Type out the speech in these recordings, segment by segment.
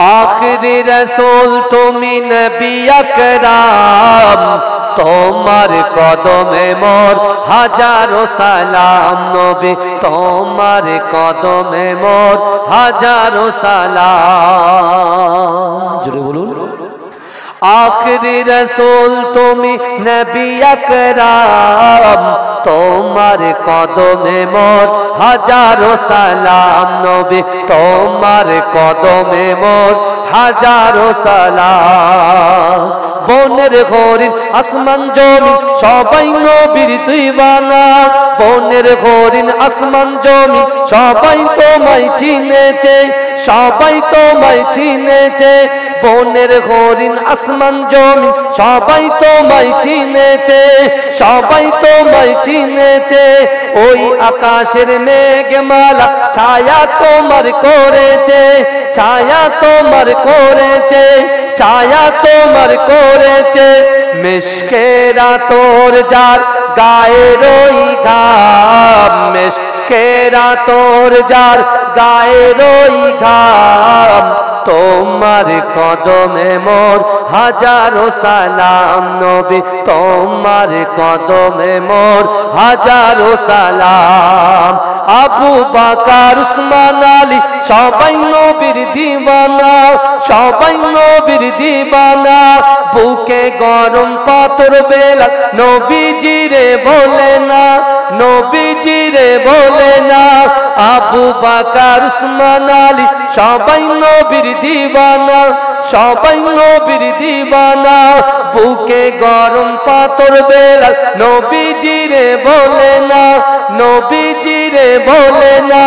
आखिरी रसूल तुमी नबी अकराम तोमार कदमे मोर हजारो सलाम नबी तोमार कदमे मोर हजारो सलाम जुड़े बोलून आखिरी रसूल तुमी नबी अकराम तोमार कदमे मोर हजारो सलाम नबी तोमार कदमे मोर हजारो सलाम बोनेर घोरिन आसमान जमीन सबाई नबीर दीवाना बोनेर घोरिन आसमान जमीन सबाई तोमाय चिनेছে सबाई तोमाय चिनेছে बोनेर घोरिन आसमान जमीन सबाई तोमाय चिनेছে सबाई तोमाय चिनेছে ओई आकाशेर मेघमाला छाया तोमार करेছে छाया तोमार करेছে छाया तोमार करेছে मिशकेरा तोर जार गाয়ের ওই ঘাম मिशकेरा तोर जार गाয়ের ওই ঘাম तोमार कदमे मोर हजारो सलाम नबी तोमार कदमे मोर हजारो सलाम आबू बकर उस्मान आली सबाई नबीर दीवाना सबाई नबीर दीवाना बुके गरम पाथर बेलाल नबीजी रे बोले ना नबीजी रे बोले ना आबू बकर उस्मान आली सबाई नबीर दीवाना सबाई नबीर दीवाना बुके गरम पाथर बेलाल नबीजी रे बोले ना नबीजी रे बोले ना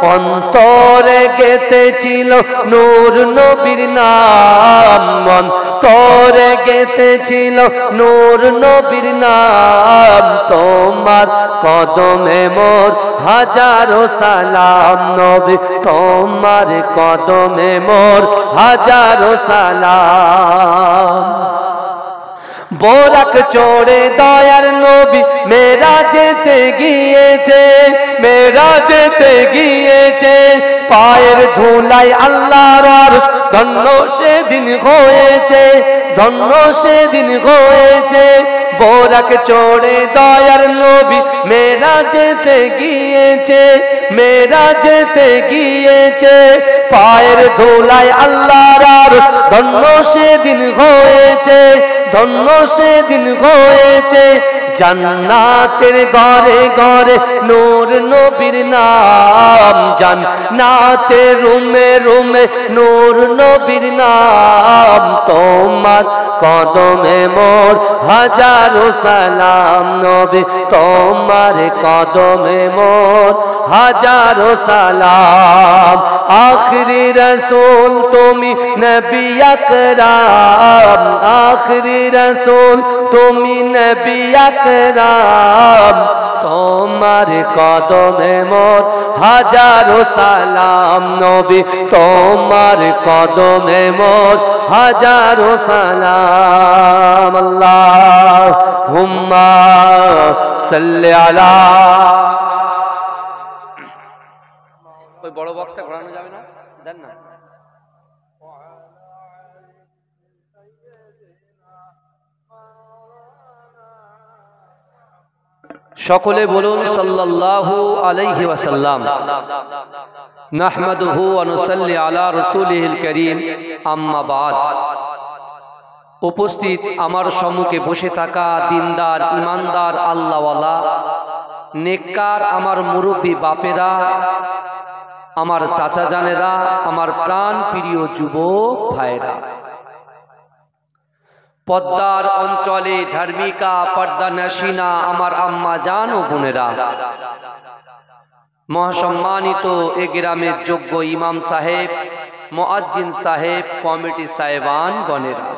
अंतरे गेतेছিল নূর নবীর নাম অন্তরে गेतेছিল নূর নবীর নাম তোমার কদমে মোর হাজারো সালাম নবী তোমার কদমে মোর হাজারো সালাম बोरक चोड़े दयार नबी मेरा जेते गिएছে मेरा जेते गिएছে पाয়ের ধুলায় আল্লাহর আরশ ধন্য সেদিন হয়েছে ধন্য সেদিন হয়েছে बोरक चोड़े दयार नबी मेरा जेते गिएছে मेरा जेते गिएছে पाয়ের ধুলায় আল্লাহর আরশ ধন্য সেদিন হয়েছে ধন্য সেদিন হয়েছে জান্নাতের ঘরে ঘরে নূর নবীর নাম জান্নাতের রুমে রুমে নূর নবীর নাম তোমার কদমে মোর হাজারো সালাম নবী তোমার কদমে মোর হাজারো সালাম আখরি রসূল তুমি নবী আকরাম আখরি रसूल तुमी नबी अकराम तोमार कदमे मोर हजारो सलाम नबी तोमार कदमे मोर हजारो सलाम अल्लाहुम्मा सल्ली अला कोई बड़ वक्ता घोरानो जाबे ना देन ना সকলে বলুন সাল্লাল্লাহু আলাইহি ওয়াসাল্লাম নাহমাদুহু ওয়া নুসাল্লি আলা রাসূলিহিল কারীম আম্মা বাদ উপস্থিত আমার সম্মুখে বসে থাকা দিনদার ইমানদার আল্লাহওয়ালা নেককার আমার মুরব্বী বাপেরা আমার চাচা জানেরা আমার প্রাণ প্রিয় যুবক ভাইরা পদ্মার অঞ্চলে ধার্মিকা পর্দা নাশিনা আমার আম্মা জান ও বোনেরা মহাসম্মানিত এ গ্রামের যোগ্য ইমাম সাহেব মুয়াজ্জিন সাহেব কমিটি সাহেবান গণেরা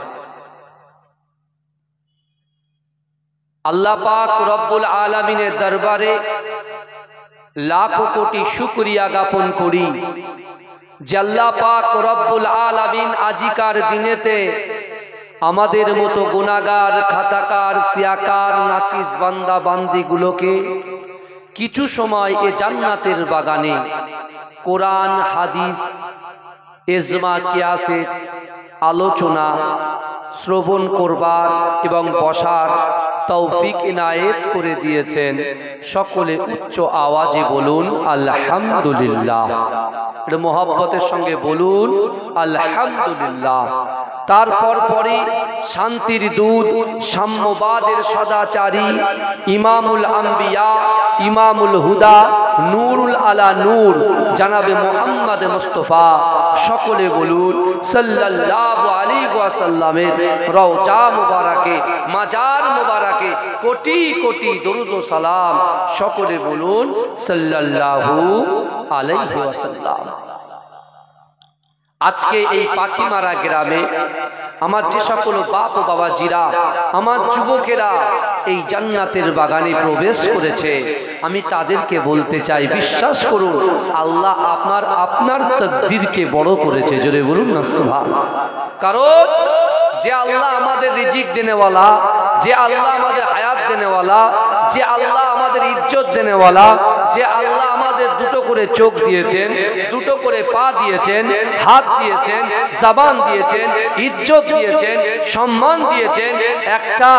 আল্লাহ পাক রব্বুল আলামিনের দরবারে লাখো কোটি শুকরিয়া জ্ঞাপন করি যে আল্লাহ পাক রব্বুল আলামিন আজিকার দিনেতে আমাদের মতো গুনাহগার খাতাকার সিয়াকার নাচিস বান্দা বান্দিগুলোকে কিছু সময় এ জান্নাতের বাগানে কোরআন হাদিস ইজমা কিয়াসের আলোচনা শ্রবণ করবার এবং বসার তৌফিক ইনায়েত করে দিয়েছেন। সকলে উচ্চ আওয়াজে বলুন আলহামদুলিল্লাহ। এটা মোহাব্বতের সঙ্গে বলুন আলহামদুলিল্লাহ। তারপর পরে শান্তির দূত, সাম্যবাদের সদাচারী, ইমামুল আম্বিয়া, ইমামুল হুদা, নূরুল আলা নূর জানাবে মুহাম্মদ মুস্তাফা, সকলে বলুন সাল্লাল্লাহু আলাইহি ওয়াসাল্লামের রওজা মুবারাকে, মাজার মুবারাকে কোটি কোটি দরুদ ও সালাম। সকলে বলুন সাল্লাল্লাহু আলাইহি ওয়াসাল্লাম। আজকে এই পাখিমারা গ্রামে আমার যে সকল বাপ ও বাবাজিরা, আমার যুবকেরা এই জান্নাতের বাগানে প্রবেশ করেছে, আমি তাদেরকে বলতে চাই, বিশ্বাস করুন আল্লাহ আপনার তাকদীরকে বড় করেছে। জোরে বলুন না সুবহানাল্লাহ। কারণ যে আল্লাহ আমাদের রিজিক দেনেওয়ালা, যে আল্লাহ আমাদের হায়াত দেনেওয়ালা, যে আল্লাহ আমাদের ইজ্জত দেনেওয়ালা, যে আল্লাহ আমাদের দুটো করে চোখ দিয়েছেন, দুটো করে পা দিয়েছেন, হাত দিয়েছেন, জবান দিয়েছেন, ইজ্জত দিয়েছেন, সম্মান দিয়েছেন, একটা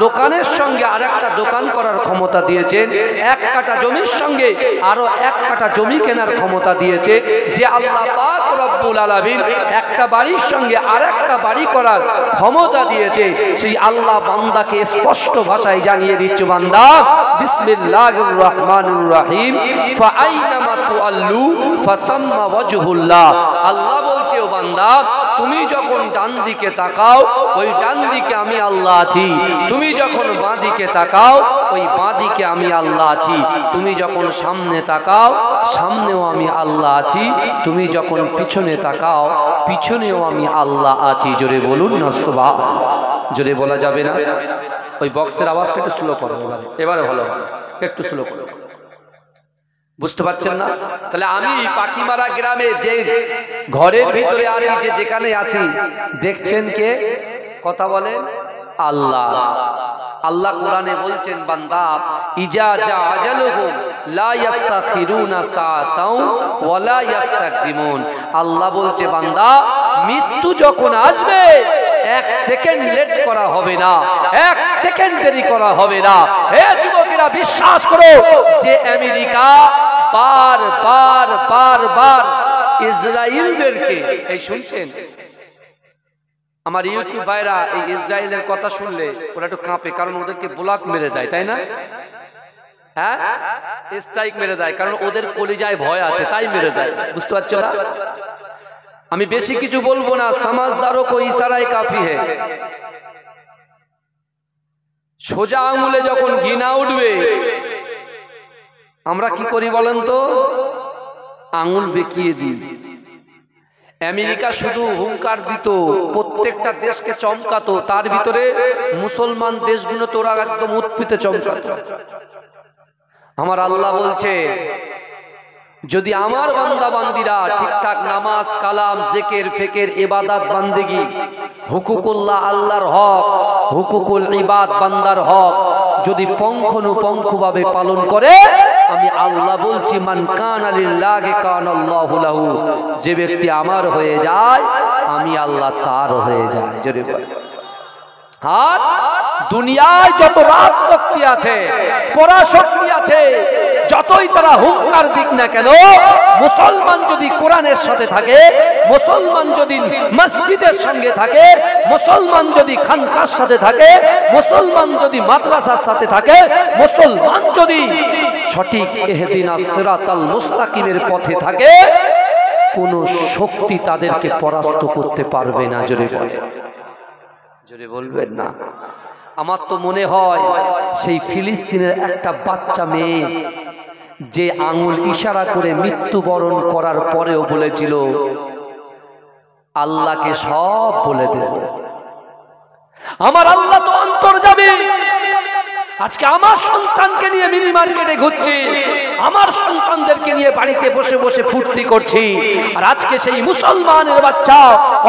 দোকানের সঙ্গে আর একটা দোকান করার ক্ষমতা দিয়েছেন, এক কাঠা জমির সঙ্গে আরো এক কাঠা জমি কেনার ক্ষমতা দিয়েছে, যে আল্লাহ পাক রব্বুল আলামিন একটা বাড়ির সঙ্গে আর একটা বাড়ি করার ক্ষমতা দিয়েছে, সেই আল্লাহ বান্দাকে স্পষ্ট ভাষায় জানিয়ে দিচ্ছে, বান্দা বিসমিল্লাহির রহমানির রহিম ফাআইনামা তুআল্লু ফাসাম্মা ওয়াজহুল্লাহ। আল্লাহ বলছে, ও বান্দা তুমি যখন ডান দিকে তাকাও ওই ডান দিকে আমি আল্লাহ আছি, তুমি যখন বাঁ দিকে তাকাও ওই বাঁ দিকে আমি আল্লাহ আছি, তুমি যখন সামনে তাকাও সামনেও আমি আল্লাহ আছি, তুমি যখন পিছনে তাকাও পিছনেও আমি আল্লাহ আছি। জোরে বলুন না সুবহানাল্লাহ। জোরে বলা যাবে না? ওই বক্সের আওয়াজটা একটু স্লো করো, এবারে ভালো, একটু স্লো করো। বুঝতে পারছেন না? তাহলে আমি পাখিমারা গ্রামে যে ঘরের ভিতরে আছি, যে যেখানে আছি, দেখছেন কে কথা বলেন? আল্লাহ। আল্লাহ কোরআনে বলছেন, বান্দা ইজা জা আজালুহুম লা ইস্তাখিরুনা সাআতাও ওয়া লা ইস্তাকদিমুন। আল্লাহ বলছে, বান্দা মৃত্যু যখন আসবে এক সেকেন্ড লেট করা হবে না, এক সেকেন্ড দেরি করা হবে না। হে যুবকেরা বিশ্বাস করো, যে আমেরিকা বার ইসরায়েলদেরকে, এই শুনছেন আমার ইউটিউব ভাইরা, এই ইসরায়েলের কথা শুনলে ওরা একটু কাঁপে, কারণ ওদেরকে ব্লক মেরে দেয়, তাই না? হ্যাঁ, স্ট্রাইক মেরে দেয়, কারণ ওদের কলিজায় ভয় আছে, তাই মেরে দেয়। বুঝতে পারছো না? আমি বেশি কিছু বলবো না, সমাজদারও কো ইশারায় কাফি হে। সোজা আঙুলে যখন ঘৃণা উঠবে আমরা কি করি বলেন তো? আঙুল বেঁকিয়ে দিই। আমেরিকা শুধু হুঙ্কার দিত, প্রত্যেকটা দেশকে চমকাতো, তার ভিতরে মুসলমান দেশগুলো তো ওরা একদম উৎপিতে চমকাতো। আমার আল্লাহ বলছে, যদি আমার বান্দা বান্দিরা ঠিকঠাক নামাজ কালাম জিকির ফিকির ইবাদত বান্দেগি, হুকুকুল্লাহ আল্লাহর হক, হুকুকুল ইবাদ বান্দার হক যদি পঙ্খানুপঙ্খভাবে পালন করে, আমি আল্লাহ বলছি, মান কানা লিল্লাহি কানাল্লাহু লাহু। যে ব্যক্তি আমার হয়ে যায় আমি আল্লাহ তার হয়ে যায়। জোরে বলে। আর দুনিয়ায় যত রাজশক্তি আছে, পরাশক্তি আছে, যতই তারা হুঙ্কার দিক না কেন, মুসলমান যদি কোরআনের সাথে থাকে, মুসলমান যদি মসজিদের সঙ্গে থাকে, মুসলমান যদি খানকার সাথে থাকে, মুসলমান যদি মাদ্রাসার সাথে থাকে, মুসলমান যদি সঠিক ইহদিনাস সিরাতাল মুস্তাকিমের পথে থাকে, কোন শক্তি তাদেরকে পরাস্ত করতে পারবে না। জোরে বলে, জোরে বলবেন না? আমার তো মনে হয় সেই ফিলিস্তিনের একটা বাচ্চা মেয়ে যে আঙুল ইশারা করে মৃত্যুবরণ করার পরেও বলেছিল, আল্লাহকে সব বলে দেব। আমার আল্লাহ তো অন্তর্যামী। আজকে আমার সন্তানকে নিয়ে মিনি মার্কেটে ঘুরছি, আমার সন্তানদেরকে নিয়ে বাড়িতে বসে বসে ফুর্তি করছি, আর আজকে সেই মুসলমানের বাচ্চা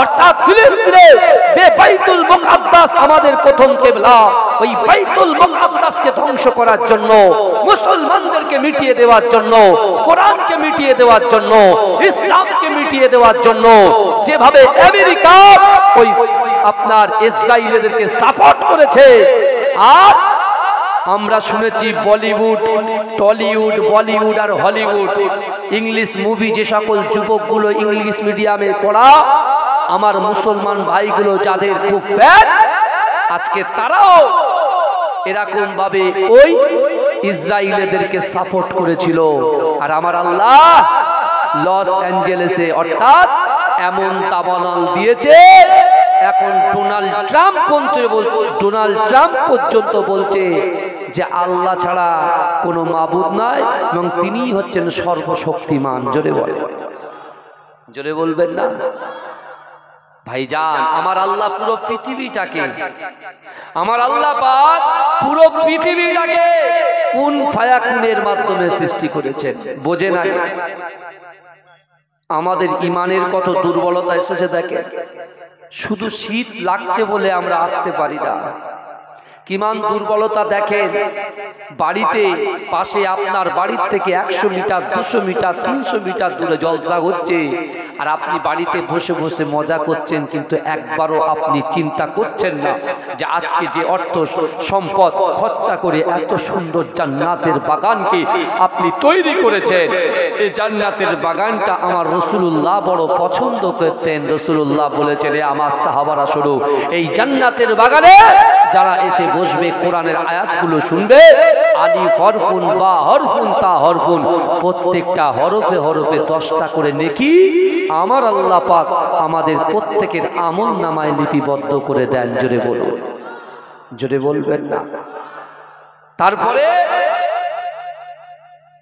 অর্থাৎ ফিলিস্তিনে বাইতুল মুকাদ্দাস আমাদের প্রথম কিবলা, ওই বাইতুল মুকাদ্দাসকে ধ্বংস করার জন্য, মুসলমানদেরকে মিটিয়ে দেওয়ার জন্য, কোরআনকে মিটিয়ে দেওয়ার জন্য, ইসলামকে মিটিয়ে দেওয়ার জন্য যেভাবে আমেরিকা ওই আপনার ইসরায়েলিদেরকে সাপোর্ট করেছে। আর আমরা শুনেছি বলিউড, টলিউড, বলিউড আর হলিউড ইংলিশ মুভি যে সকল যুবকগুলো ইংলিশ মিডিয়ামে পড়া, আমার মুসলমান ভাইগুলো যাদের খুব ফ্যাট, আজকে তারাও এরকম ভাবে ওই ইসরায়েলিদেরকে সাপোর্ট করেছিল। আর আমার আল্লাহ লস অ্যাঞ্জেলেসে অর্থাৎ এমন দাবানল দিয়েছে, এখন ডোনাল্ড ট্রাম্প পর্যন্ত বলছে যে আল্লাহ ছাড়া কোনো মাবুদ নাই এবং তিনিই হচ্ছেন সর্বশক্তিমান। জোরে বলে, জোরে বলবেন না ভাইজান? আমার আল্লাহ পুরো পৃথিবীটাকে, আমার আল্লাহ পাক পুরো পৃথিবীটাকে কোন ফায়াকুনের মাধ্যমে সৃষ্টি করেছেন বোঝে না? আমাদের ইমানের কত দুর্বলতা এসেছে দেখে। শুধু শীত লাগছে বলে আমরা আসতে পারি না। কিমান দুর্বলতা দেখেন, বাড়িতে পাশে আপনার বাড়ির থেকে 100 মিটার 200 মিটার 300 মিটার দূরে জলসা হচ্ছে, আর আপনি বাড়িতে বসে বসে মজা করছেন, কিন্তু একবারও আপনি চিন্তা করছেন না যে আজকে যে অর্থ সম্পদ খরচা করে এত সুন্দর জান্নাতের বাগানকে আপনি তৈরি করেছেন, এই জান্নাতের বাগানটা আমার রাসূলুল্লাহ বড় পছন্দ করতেন। রাসূলুল্লাহ বলেছেন, আমার সাহাবারা শোনো, এই জান্নাতের বাগানে যারা এসে বসবে, কোরআনের আয়াতগুলো শুনবে, আলিফ হরফুন, বা হরফুন, তা হরফুন, প্রত্যেকটা হরফে হরফে 10টা করে নেকি আমার আল্লাহ পাক আমাদের প্রত্যেকের আমল নামায় লিপিবদ্ধ করে দেন। জোরে বলুন, জোরে বলবেন না? তারপরে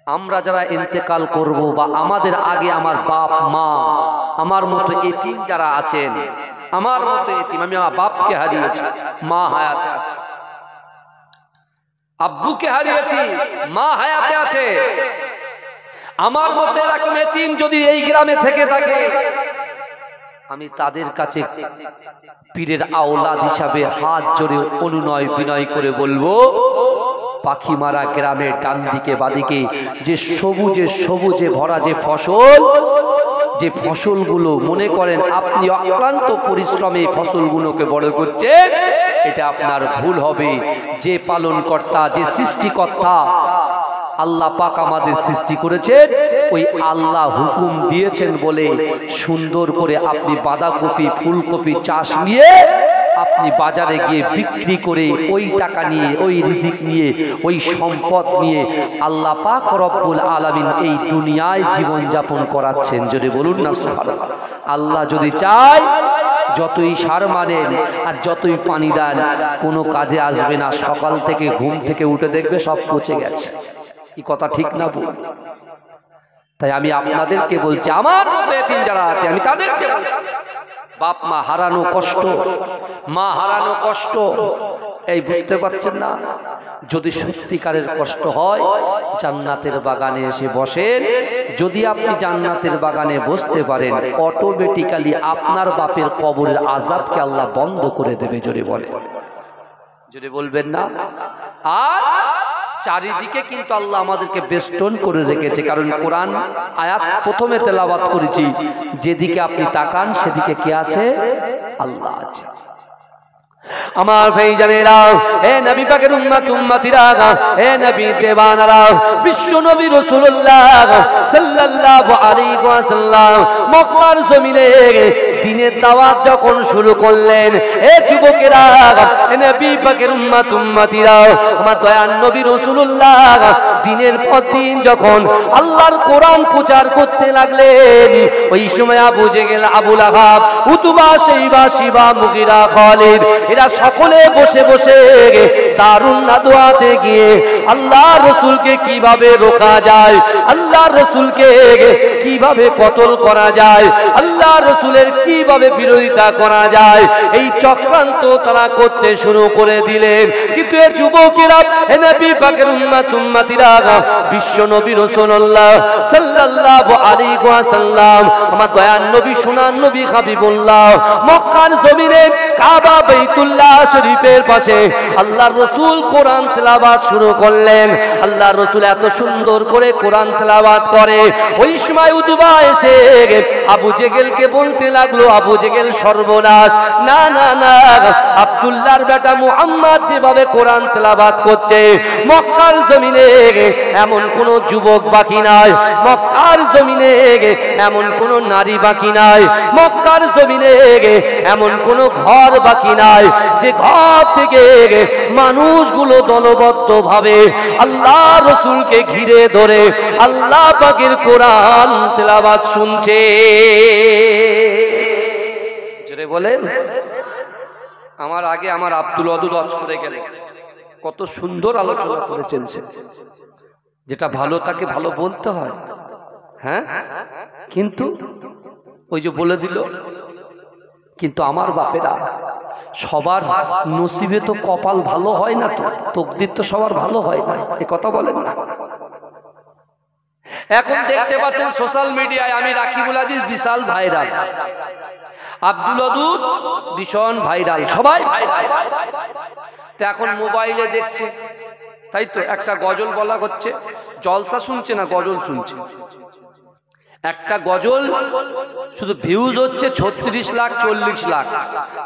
আমরা যারা ইন্তেকাল করব, বা আমাদের আগে আমার বাপ মা, আমার মতো এতিম যারা আছেন, আমার মতো এতিম, আমি আমার বাপকে হারিয়েছি, মা হায়াতে আছে, আব্বুকে হারিয়েছি, মা হায়াতে আছে, আমার মতো এরকম এতিম যদি এই গ্রামে থেকে থাকে, আমি তাদের কাছে পীরের আওলাদ হিসাবে হাত জোড়ে অনুনয় বিনয় করে বলবো, পাখিমারা গ্রামের ডান দিকে বাদিকে যে সবুজে সবুজে ভরা যে ফসল, যে ফসলগুলো মনে করেন আপনি অক্লান্ত পরিশ্রমে ফসলগুলোকে বড় করছেন, এটা আপনার ভুল হবে। যে পালনকর্তা, যে সৃষ্টিকর্তা আল্লাহ পাক আমাদের সৃষ্টি করেছেন, ওই আল্লাহ হুকুম দিয়েছেন বলে সুন্দর করে আপনি বাঁধাকপি ফুলকপি চাষ নিয়ে আপনি বাজারে গিয়ে বিক্রি করে ওই টাকা নিয়ে, ওই রিজিক নিয়ে, ওই সম্পদ নিয়ে আল্লাহ পাক রব্বুল আলামিন এই দুনিয়ায় জীবন যাপন করাচ্ছেন। যদি বলুন না সুবহানাল্লাহ। আল্লাহ যদি চায়, যতই সার মানেন আর যতই পানি দেন, কোনো কাজে আসবে না। সকাল থেকে ঘুম থেকে উঠে দেখবে সব পচে গেছে। এই কথা ঠিক না ভুল? তাই আমি আপনাদেরকে বলছি, আমার মতো এতিম যারা আছে, আমি তাদেরকে বলছি, বাপ মা হারানো কষ্ট, মা হারানো কষ্ট, এই বুঝতে পারছেন না? যদি সত্যিকারের কষ্ট হয়, জান্নাতের বাগানে এসে বসেন। যদি আপনি জান্নাতের বাগানে বসতে পারেন, অটোমেটিক্যালি আপনার বাপের কবরের আযাবকে আল্লাহ বন্ধ করে দেবে। জোরে বলে, জোরে বলবেন না? আর চারিদিকে কিন্তু আল্লাহ আমাদেরকে বেষ্টন করে রেখেছে, কারণ কোরআন আয়াত প্রথমে তেলাওয়াত করেছি, যেদিকে আপনি তাকান সেদিকে কে আছে? আল্লাহ আছে। আমার ভাইজানেরা, হে নবী পাকের উম্মত উম্মতিরা, হে নবী দেওয়ানারা, বিশ্ব নবী রাসূলুল্লাহ সাল্লাল্লাহু আলাইহি ওয়াসাল্লাম মক্কার জমিনে দ্বীনের দাওয়াত যখন শুরু করলেন, হে যুবকেরা, হে নবী পাকের উম্মত উম্মতিরা, আমার দয়ার নবী রাসূলুল্লাহ দিনের পর দিন যখন আল্লাহর কোরআন প্রচার করতে লাগলেন, ওই সময় আবু জেহেল, আবু লাহাব, উতবা, শাইবা, শিবা, মুগীরা, খালিদ, এরা সকলে বসে বসে দারুন নাদওয়াতে গিয়ে আল্লাহ রসুলকে কিভাবে রোকা যায়, আল্লাহ রসুলকে কিভাবে কতল করা যায়, আল্লাহ রসুলের কিভাবে বিরোধিতা করা যায়, এই চক্রান্ত তারা করতে শুরু করে দিলেন। কিন্তু এই যুবকেরা, হে নবী পাকের উম্মত উম্মতিরা, বিশ্ব নবী রাসূলুল্লাহ সাল্লাল্লাহু আলাইহি ওয়াসাল্লাম, আমার দয়ার নবী, সোনার নবী, হাবিবুল্লাহ, মক্কার জমিনে কাবা বাইতুল্লাহ শরীফের পাশে আল্লাহর রাসূল কোরআন তেলাওয়াত শুরু করলেন। আল্লাহর রাসূল এত সুন্দর করে কোরআন তেলাওয়াত করে, ওই সময় উতবা এসে আবু জেহেলকে বলতে লাগলো, আবু জেহেল সর্বনাশ, না না না, আব্দুল্লাহর বেটা মুহাম্মদ যেভাবে কোরআন তেলাওয়াত করছে, মক্কার জমিনে এমন কোন যুবক বাকি নাই, মক্কার জমিনে এমন কোন নারী বাকি নাই, মক্কার জমিনে এমন কোন ঘর বাকি নাই যে ঘর থেকে মানুষগুলো দলবদ্ধ ভাবে আল্লাহ রাসূলকে ঘিরে ধরে আল্লাহ পাকের কোরআন তেলাওয়াত শুনছে। জোরে বলেন। আমার আগে আমার আব্দুল ওয়াদুদ ওয়াজ করে গেলেন, কত সুন্দর আলোচনা করেছেন। যেটা ভালো তাকে ভালো বলতে হয়, হ্যাঁ, কিন্তু ওই যে বলে দিল, কিন্তু আমার বাপেরা সবার নসিবে তো কপাল ভালো হয় না, তো তকদির তো সবার ভালো হয় না, এ কথা বলেন না। এখন দেখতে পাচ্ছেন সোশ্যাল মিডিয়ায় আমি রাকিবুল আজিজ বিশাল ভাইরাল, আব্দুল ওয়াদুদ ভীষণ ভাইরাল, সবাই ভাইরাল। তো এখন মোবাইলে দেখছে, তাই তো একটা গজল বলা হচ্ছে, জলসা শুনছে না গজল শুনছে। একটা গজল শুধু ভিউজ হচ্ছে 36 লাখ 40 লাখ,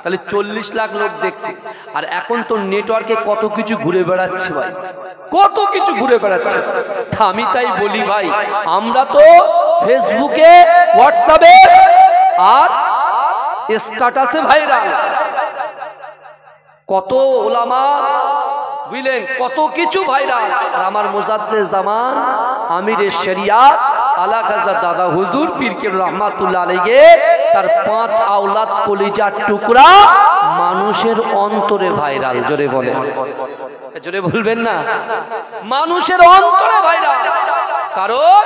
তাহলে 40 লাখ লোক দেখছে। আর এখন তো নেটওয়ার্কে কত কিছু ঘুরে বেড়াচ্ছে ভাই, কত কিছু ঘুরে বেড়াচ্ছে। আমি তাই বলি ভাই, আমরা তো ফেসবুকে, হোয়াটসঅ্যাপে আর স্ট্যাটাসে ভাইরাল, কত ওলামা বুঝলেন, কত কিছু ভাইরাল। আর আমার মুজাদ্দেদ জামান আমিরে শরিয়াত আলা গাজা দাদা হুজুর পীর কেবলা রহমাতুল্লাহ আলাইহি, তার 5 আওলাদ কলিজার টুকরা মানুষের অন্তরে ভাইরাল। জোরে বলে, জোরে বলবেন না, মানুষের অন্তরে ভাইরাল। কারণ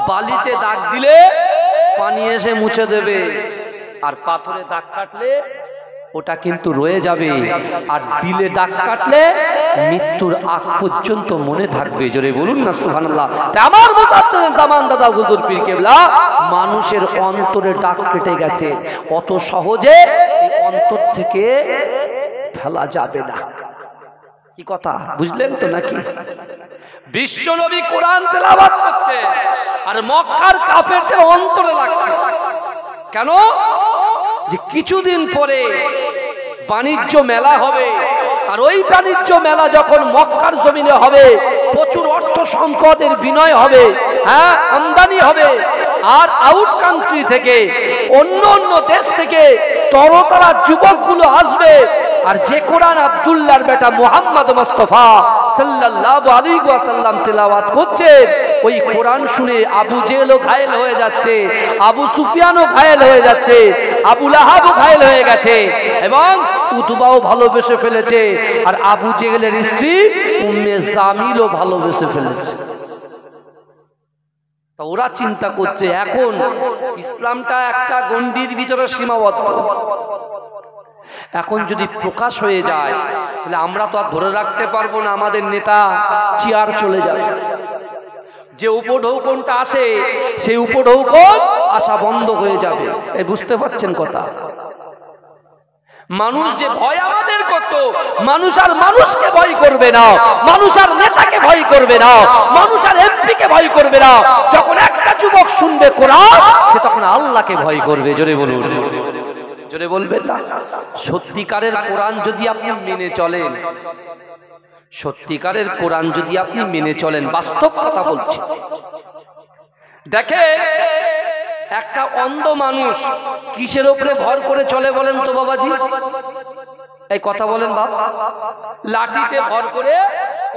বালিতে দাগ দিলে পানি এসে মুছে দেবে, আর পাথরে দাগ কাটলে ওটা কিন্তু রয়ে যাবে, আর দিলে দাগ কাটলে মৃত্যুর আগ পর্যন্ত মনে থাকবে। জোরে বলুন না সুবহানাল্লাহ। তাই আমার মুজাদ্দেদ জামান দাদা হুজুর পীর কেবলা মানুষের অন্তরে দাগ কেটে গেছে, অত সহজে এই অন্তর থেকে ফেলা যাবে না। কি কথা বুঝলেন তো নাকি? বিশ্ব নবী কোরআন তেলাওয়াত করছে আর মক্কার কাফেরদের অন্তরে লাগছে। কেন? যে কিছুদিন পরে বাণিজ্য মেলা হবে, আর ওই বাণিজ্য মেলা যখন মক্কার জমিনে হবে, প্রচুর অর্থ সম্পদের বিনিময় হবে, হ্যাঁ, আমদানি হবে। আর আউট কান্ট্রি থেকে, অন্য অন্য দেশ থেকে তরতারা যুবকগুলো আসবে। আর যে কোরআন আব্দুল্লাহর বেটা মুহাম্মদ মুস্তাফা সাল্লাল্লাহু আলাইহি ওয়াসাল্লাম তেলাওয়াত করছে, ওই কোরআন শুনে আবু জেহেলও ঘায়েল হয়ে যাচ্ছে, আবু সুফিয়ানও ঘায়েল হয়ে যাচ্ছে, আবু লাহাবও ঘায়েল হয়ে গেছে, এবং উতবাও ভালোবেসে ফেলেছে, আর আবু জেহেলের স্ত্রী উম্মে জামিলও ভালোবেসে ফেলেছে। তা ওরা চিন্তা করছে এখন ইসলামটা একটা গণ্ডির ভিতরে সীমাবদ্ধ, এখন যদি প্রকাশ হয়ে যায় তাহলে আমরা তো আর ধরে রাখতে পারবো না, আমাদের নেতা চেয়ার চলে যাবে। যে উপঢৌকনটা আসে সেই উপঢৌকন আসা বন্ধ হয়ে যাবে। এই বুঝতে পারছেন কথা? মানুষ যে ভয় আমাদের করত, মানুষ আর মানুষকে ভয় করবে না, মানুষ আর নেতাকে ভয় করবে না, মানুষ আর এমপিকে ভয় করবে না। যখন একটা যুবক শুনবে কোরআন, সে তখন আল্লাহকে ভয় করবে। জোরে বলুন, জোরে বলবেন না? সত্যিকারের কোরআন যদি আপনি মেনে চলেন, সত্যিকারের কোরআন যদি আপনি মেনে চলেন, বাস্তব কথা বলছি, দেখে একটা অন্ধ মানুষ কিসের উপরে ভর করে চলে বলেন তো বাবাজি? এই কথা বলেন বাপ। লাঠিতে ভর করে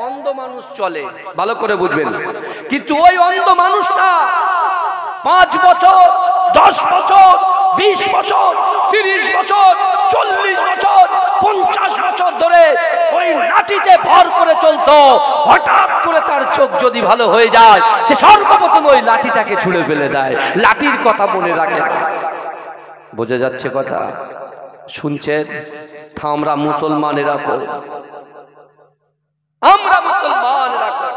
অন্ধ মানুষ চলে, ভালো করে বুঝবেন। কিন্তু ওই অন্ধ মানুষটা 5 বছর, 10 বছর, 20 বছর, 30 বছর, 40 বছর, 50 বছর ধরে ওই লাঠিতে ভর করে চলতো। হঠাৎ করে তার চোখ যদি ভালো হয়ে যায়, সে সর্বপ্রথম ওই লাঠিটাকে ছুঁড়ে ফেলে দেয়, লাঠির কথা মনে রাখে না। বোঝা যাচ্ছে কথা? শুনছেন? আমরা মুসলমানেরা কো, আমরা মুসলমানেরা কো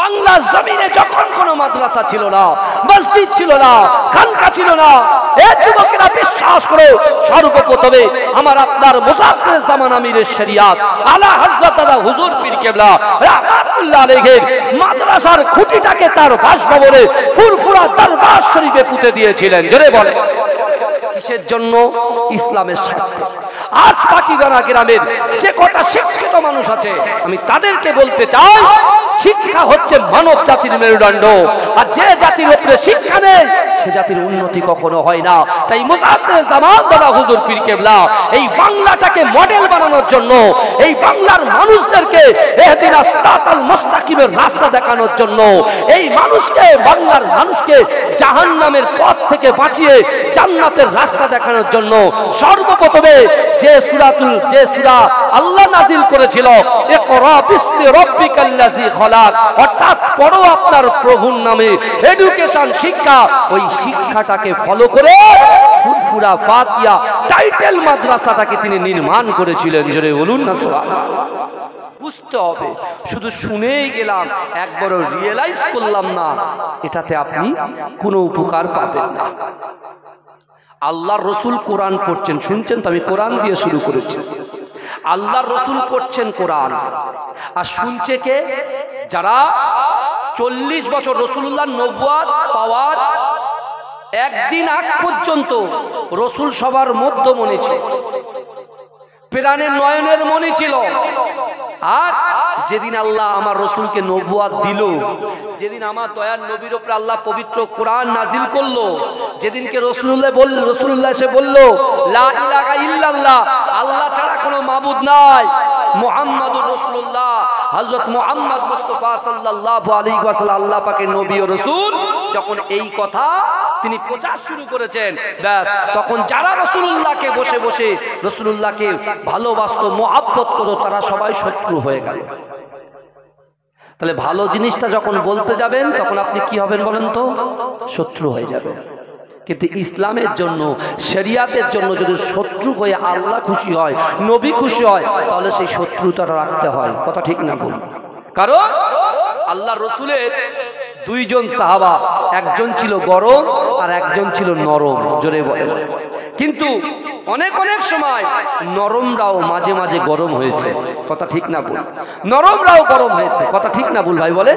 বাংলার জমিনে যখন কোনো মাদ্রাসা ছিল না, মসজিদ ছিল না, খানকা ছিল না, এ যুবকেরা বিশ্বাস করো, সর্বপ্রথমে আমার আপনার মুজাফফর জামান আমিরের শরিয়াত আলা হযরত হুজুর পীর কেবলা রাহমাতুল্লাহ আলাইহির মাদ্রাসার খুঁটিটাকে তার বাসভবনে ফুরফুরা দরবার শরীফে পুঁতে দিয়েছিলেন। জোরে বলে কিসের জন্য? ইসলামের স্বার্থে। আজ পাকিবাড়া গ্রামের যে কটা শিক্ষিত মানুষ আছে, আমি তাদেরকে বলতে চাই, শিক্ষা হচ্ছে মানব জাতির মেরুদণ্ড, আর যে জাতির উপরে শিক্ষা নেই সে জাতির উন্নতি কখনো হয় না। তাই মুজাফফর জামান দাদা হুজুর পীর কেবলা এই বাংলাটাকে মডেল বানানোর জন্য, এই বাংলার মানুষদেরকে ইহদিনাস সিরাতাল মুস্তাকিমের রাস্তা দেখানোর জন্য, এই মানুষকে, বাংলার মানুষকে জাহান্নামের পথ থেকে বাঁচিয়ে জান্নাতের রাস্তা দেখানোর জন্য সর্বপ্রথমে যে সূরা আল্লাহ নাযিল করেছিল, ইকরা বিসমি রাব্বিকাল্লাযী খলাক, অর্থাৎ পড়ো আপনার প্রভুর নামে, এডুকেশন শিক্ষা, ওই শিক্ষাটাকে ফলো করে ফুরফুরা ফাতিহা টাইটেল মাদ্রাসাটাকে তিনি নির্মাণ করেছিলেন। জোরে বলুন না সুবহানাল্লাহ। বুঝতে হবে, শুধু শুনেই গেলাম, একবারও রিয়েলাইজ করলাম না, এটাতে আপনি কোনো উপকার পাবেন না। আল্লাহর রসুল কোরআন পড়ছেন, শুনছেন তো? আমি কোরআন দিয়ে শুরু করেছি। আল্লাহর রসুল পড়ছেন কোরআন, আর শুনছে কে? যারা 40 বছর রসুলুল্লাহ নবুয়ত পাওয়ার একদিন আগ পর্যন্ত রসুল সবার মধ্যমণি ছিল, প্রাণের নয়নের মণি ছিল। আর যেদিন আল্লাহ আমার রসুলকে নবুয়ত দিল, যেদিন আমার দয়ার নবীর উপরে আল্লাহ পবিত্র কোরআন নাজিল করলো, যেদিনকে রসুল্লাহ এসে বলল লা ইলাহা ইল্লাল্লাহ, আল্লাহ ছাড়া কোনো মাবুদ নাই, মুহাম্মাদুর রাসূলুল্লাহ, হযরত মুহাম্মদ মুস্তাফা সাল্লাল্লাহু আলাইহি ওয়াসাল্লাম আল্লাহ পাকের নবী ও রাসূল, যখন এই কথা তিনি প্রচার শুরু করেছেন, ব্যাস তখন যারা রাসূলুল্লাহকে বসে বসে রাসূলুল্লাহকে ভালোবাসতো, মহব্বত করতো, তারা সবাই শত্রু হয়ে গেল। তাহলে ভালো জিনিসটা যখন বলতে যাবেন তখন আপনি কি হবেন বলেন তো? শত্রু হয়ে যাবেন। কিন্তু ইসলামের জন্য, শরিয়াতের জন্য যদি শত্রু হয়ে আল্লাহ খুশি হয়, নবী খুশি হয়, তাহলে সেই শত্রুতা রাখতে হয়। কথা ঠিক না ভুল? কারণ আল্লাহ রসুলের দুইজন সাহাবা, একজন ছিল গরম আর একজন ছিল নরম। জোরে বলেন। কিন্তু অনেক সময় নরমরাও মাঝে মাঝে গরম হয়েছে। কথা ঠিক না ভুল? নরমরাও গরম হয়েছে। কথা ঠিক না ভুল ভাই বলে?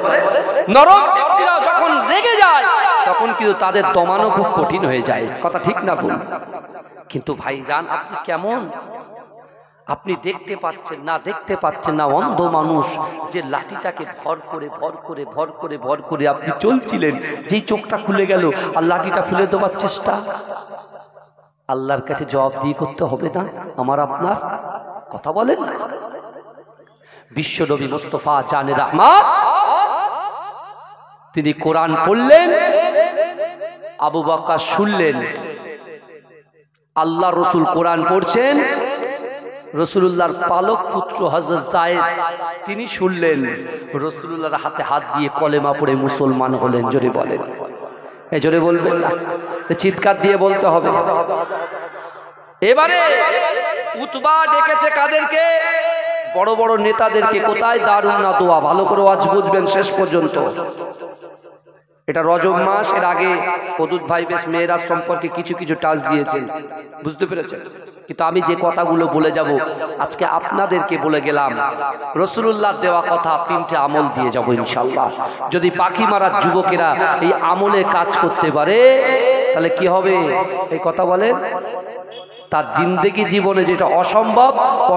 নরম ব্যক্তিরা যখন রেগে যায় তখন কিন্তু তাদের দমানো খুব কঠিন হয়ে যায়। কথা ঠিক না ভুল? কিন্তু ভাইজান, আপনি কেমন? আপনি দেখতে পাচ্ছেন না অন্ধ মানুষ যে লাঠিটাকে ভর করে আপনি চলছিলেন, যেই চোখটা খুলে গেল আর লাঠিটা ফেলে দেওয়ার চেষ্টা। আল্লাহর কাছে জবাবদিহি করতে হবে না আমার আপনার? কথা বলেন না। বিশ্বনবী মুস্তাফা জানে রাহমাত তিনি কোরআন পড়লেন, আবু বকর শুনলেন। আল্লাহ রসুল কোরআন পড়ছেন, রসুলুল্লাহর পালক পুত্র হযরত যায়েদ তিনি শুনলেন, রসুলুল্লাহর হাতে হাত দিয়ে কলেমা পড়ে মুসলমান হলেন। জোরে বলেন। এই জোরে বলবেন না, চিৎকার দিয়ে বলতে হবে। এবারে উতবা ডেকেছে কাদেরকে? বড় বড় নেতাদেরকে। কোথায়? দারুন নাদওয়া। ভালো করে ওয়াজ বুঝবেন শেষ পর্যন্ত। এটা রজব মাস, এর আগে হদুদ ভাই বেশ মেয়েরাজ সম্পর্কে কিছু টাচ দিয়েছেন, বুঝতে পেরেছেন? কিন্তু আমি যে কথাগুলো বলে যাব আজকে আপনাদেরকে বলে গেলাম, রাসূলুল্লাহ দেওয়া কথা 3টে আমল দিয়ে যাব ইনশাআল্লাহ। যদি পাখি মারার যুবকেরা এই আমলে কাজ করতে পারে তাহলে কি হবে? এই কথা বলেন, তার জিন্দেগি জীবনে যেটা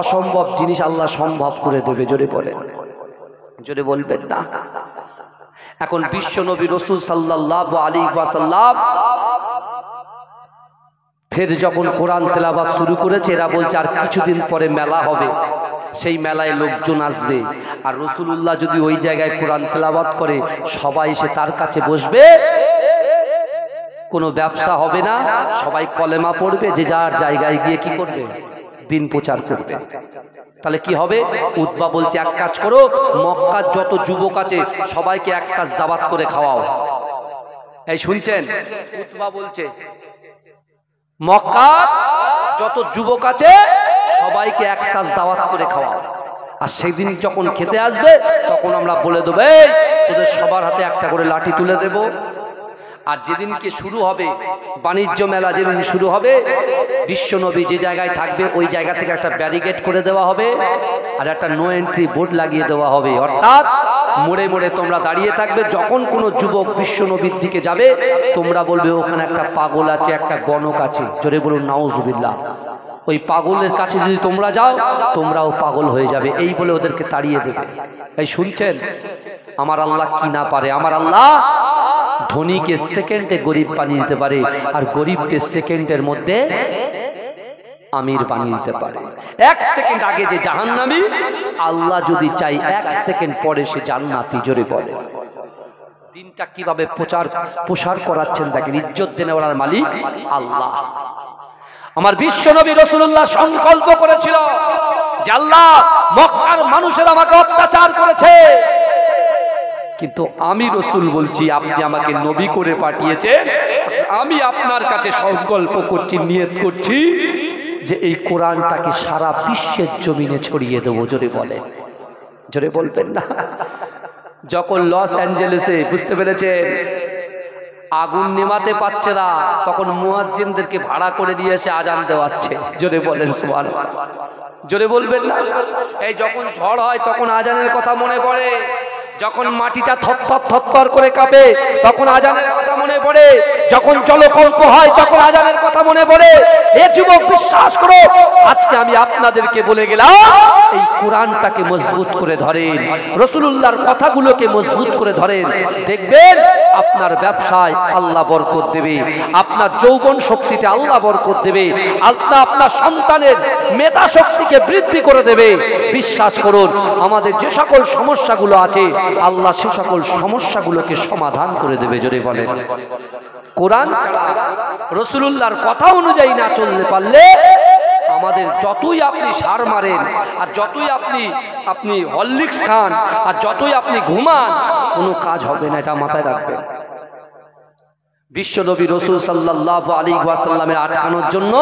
অসম্ভব জিনিস আল্লাহ সম্ভব করে দেবে। জোরে বলেন। জোরে বলবেন না। এখন বিশ্ব নবী রাসূল সাল্লাল্লাহু আলাইহি ওয়াসাল্লাম ফের যখন কোরআন তেলাওয়াত শুরু করেছে, এরা বলছে আর কিছুদিন পরে মেলা হবে, সেই মেলায় লোকজন আসবে, আর রাসূলুল্লাহ যদি ওই জায়গায় কোরআন তেলাওয়াত করে সবাই এসে তার কাছে বসবে, কোনো ব্যবসা হবে না, সবাই কলেমা পড়বে, যে যার জায়গায় গিয়ে কি করবে? দিন প্রচার করবে। তাহলে কি হবে? উতবা বলছে এক কাজ করো, মক্কার যত যুবক আছে সবাইকে একসাথে দাওয়াত করে খাওয়াও। এই শুনছেন? উতবা বলছে মক্কার যত যুবক আছে সবাইকে একসাথে দাওয়াত করে খাওয়াও। আর সেদিন যখন খেতে আসবে তখন আমরা বলে দেবো, এই তোদের সবার হাতে একটা করে লাঠি তুলে দেব। আর যেদিনকে শুরু হবে বাণিজ্য মেলা, যেদিন শুরু হবে বিশ্বনবী যে জায়গায় থাকবে ওই জায়গা থেকে একটা ব্যারিকেড করে দেওয়া হবে আর একটা নো এন্ট্রি বোর্ড লাগিয়ে দেওয়া হবে। অর্থাৎ মোড়ে মোড়ে তোমরা দাঁড়িয়ে থাকবে, যখন কোনো যুবক বিশ্বনবীর দিকে যাবে তোমরা বলবে ওখানে একটা পাগল আছে, একটা গণক আছে, জোরে বলুন নাউজুবিল্লাহ। ওই পাগলের কাছে যদি তোমরা যাও তোমরাও পাগল হয়ে যাবে, এই বলে ওদেরকে তাড়িয়ে দেবে। এই শুনছেন আমার আল্লাহ কি না পারে? আমার আল্লাহ ধনীকে সেকেন্ডে গরিব বানিয়ে দিতে পারে আর গরিবকে সেকেন্ডের মধ্যে আমির বানিয়ে দিতে পারে। এক সেকেন্ড আগে যে জাহান্নামী, আল্লাহ যদি চাই এক সেকেন্ড পরে সে জান্নাতি। জোরে বলে দিনটা কিভাবে প্রসার করাচ্ছেন দেখেন। ইজ্জত দেওয়ার মালিক আল্লাহ। আমার বিশ্বনবী রাসূলুল্লাহ সংকল্প করেছিল যে আল্লাহ মক্কার মানুষের আমাকে অত্যাচার করেছে, কিন্তু আমি রাসূল বলছি আপনি আমাকে নবী করে পাঠিয়েছেন, আমি আপনার কাছে সংকল্প করছি, নিয়ত করছি যে এই কোরআনটাকে সারা বিশ্বের জমিনে ছড়িয়ে দেবো। জোরে বলেন, জোরে বলবেন না? যখন লস অ্যাঞ্জেলেসে বুঝতে পেরেছেন আগুন নেভাতে পারছে না, তখন মুয়াজ্জিনদেরকে ভাড়া করে নিয়ে এসে আজান দেওয়াচ্ছে। জোরে বলেন সুবহানাল্লাহ, জোরে বলবেন না? এই যখন ঝড় হয় তখন আজানের কথা মনে পড়ে, যখন মাটিটা থরথর থরথর করে কাঁপে তখন আজানের কথা মনে পড়ে, যখন জলকম্প হয় তখন আজানের কথা মনে পড়ে। এ যুবক বিশ্বাস করো, আজকে আমি আপনাদেরকে বলে গেলাম এই কোরআনটাকে মজবুত করে ধরেন, রাসূলুল্লাহর কথাগুলোকে মজবুত করে ধরেন, দেখবেন আপনার ব্যবসায় আল্লাহ বরকত দেবে, আপনার যৌবন শক্তিতে আল্লাহ বরকত দেবে, আল্লাহ আপনার সন্তানের মেধা শক্তিকে বৃদ্ধি করে দেবে। বিশ্বাস করুন, আমাদের যে সকল সমস্যাগুলো আছে আল্লাহ সে সকল সমস্যাগুলোকে সমাধান করে দেবে। জোরে বলেন কোরআন ছাড়া রাসূলুল্লাহর কথা অনুযায়ী না চলতে পারলে আমাদের যতই আপনি সার মারেন আর যতই আপনি হরলিক্স খান আর যতই আপনি ঘুমান, কোনো কাজ হবে না, এটা মাথায় রাখবেন। বিশ্বনবী রাসূল সাল্লাল্লাহু আলাইহি ওয়াসাল্লামের আটকানোর জন্য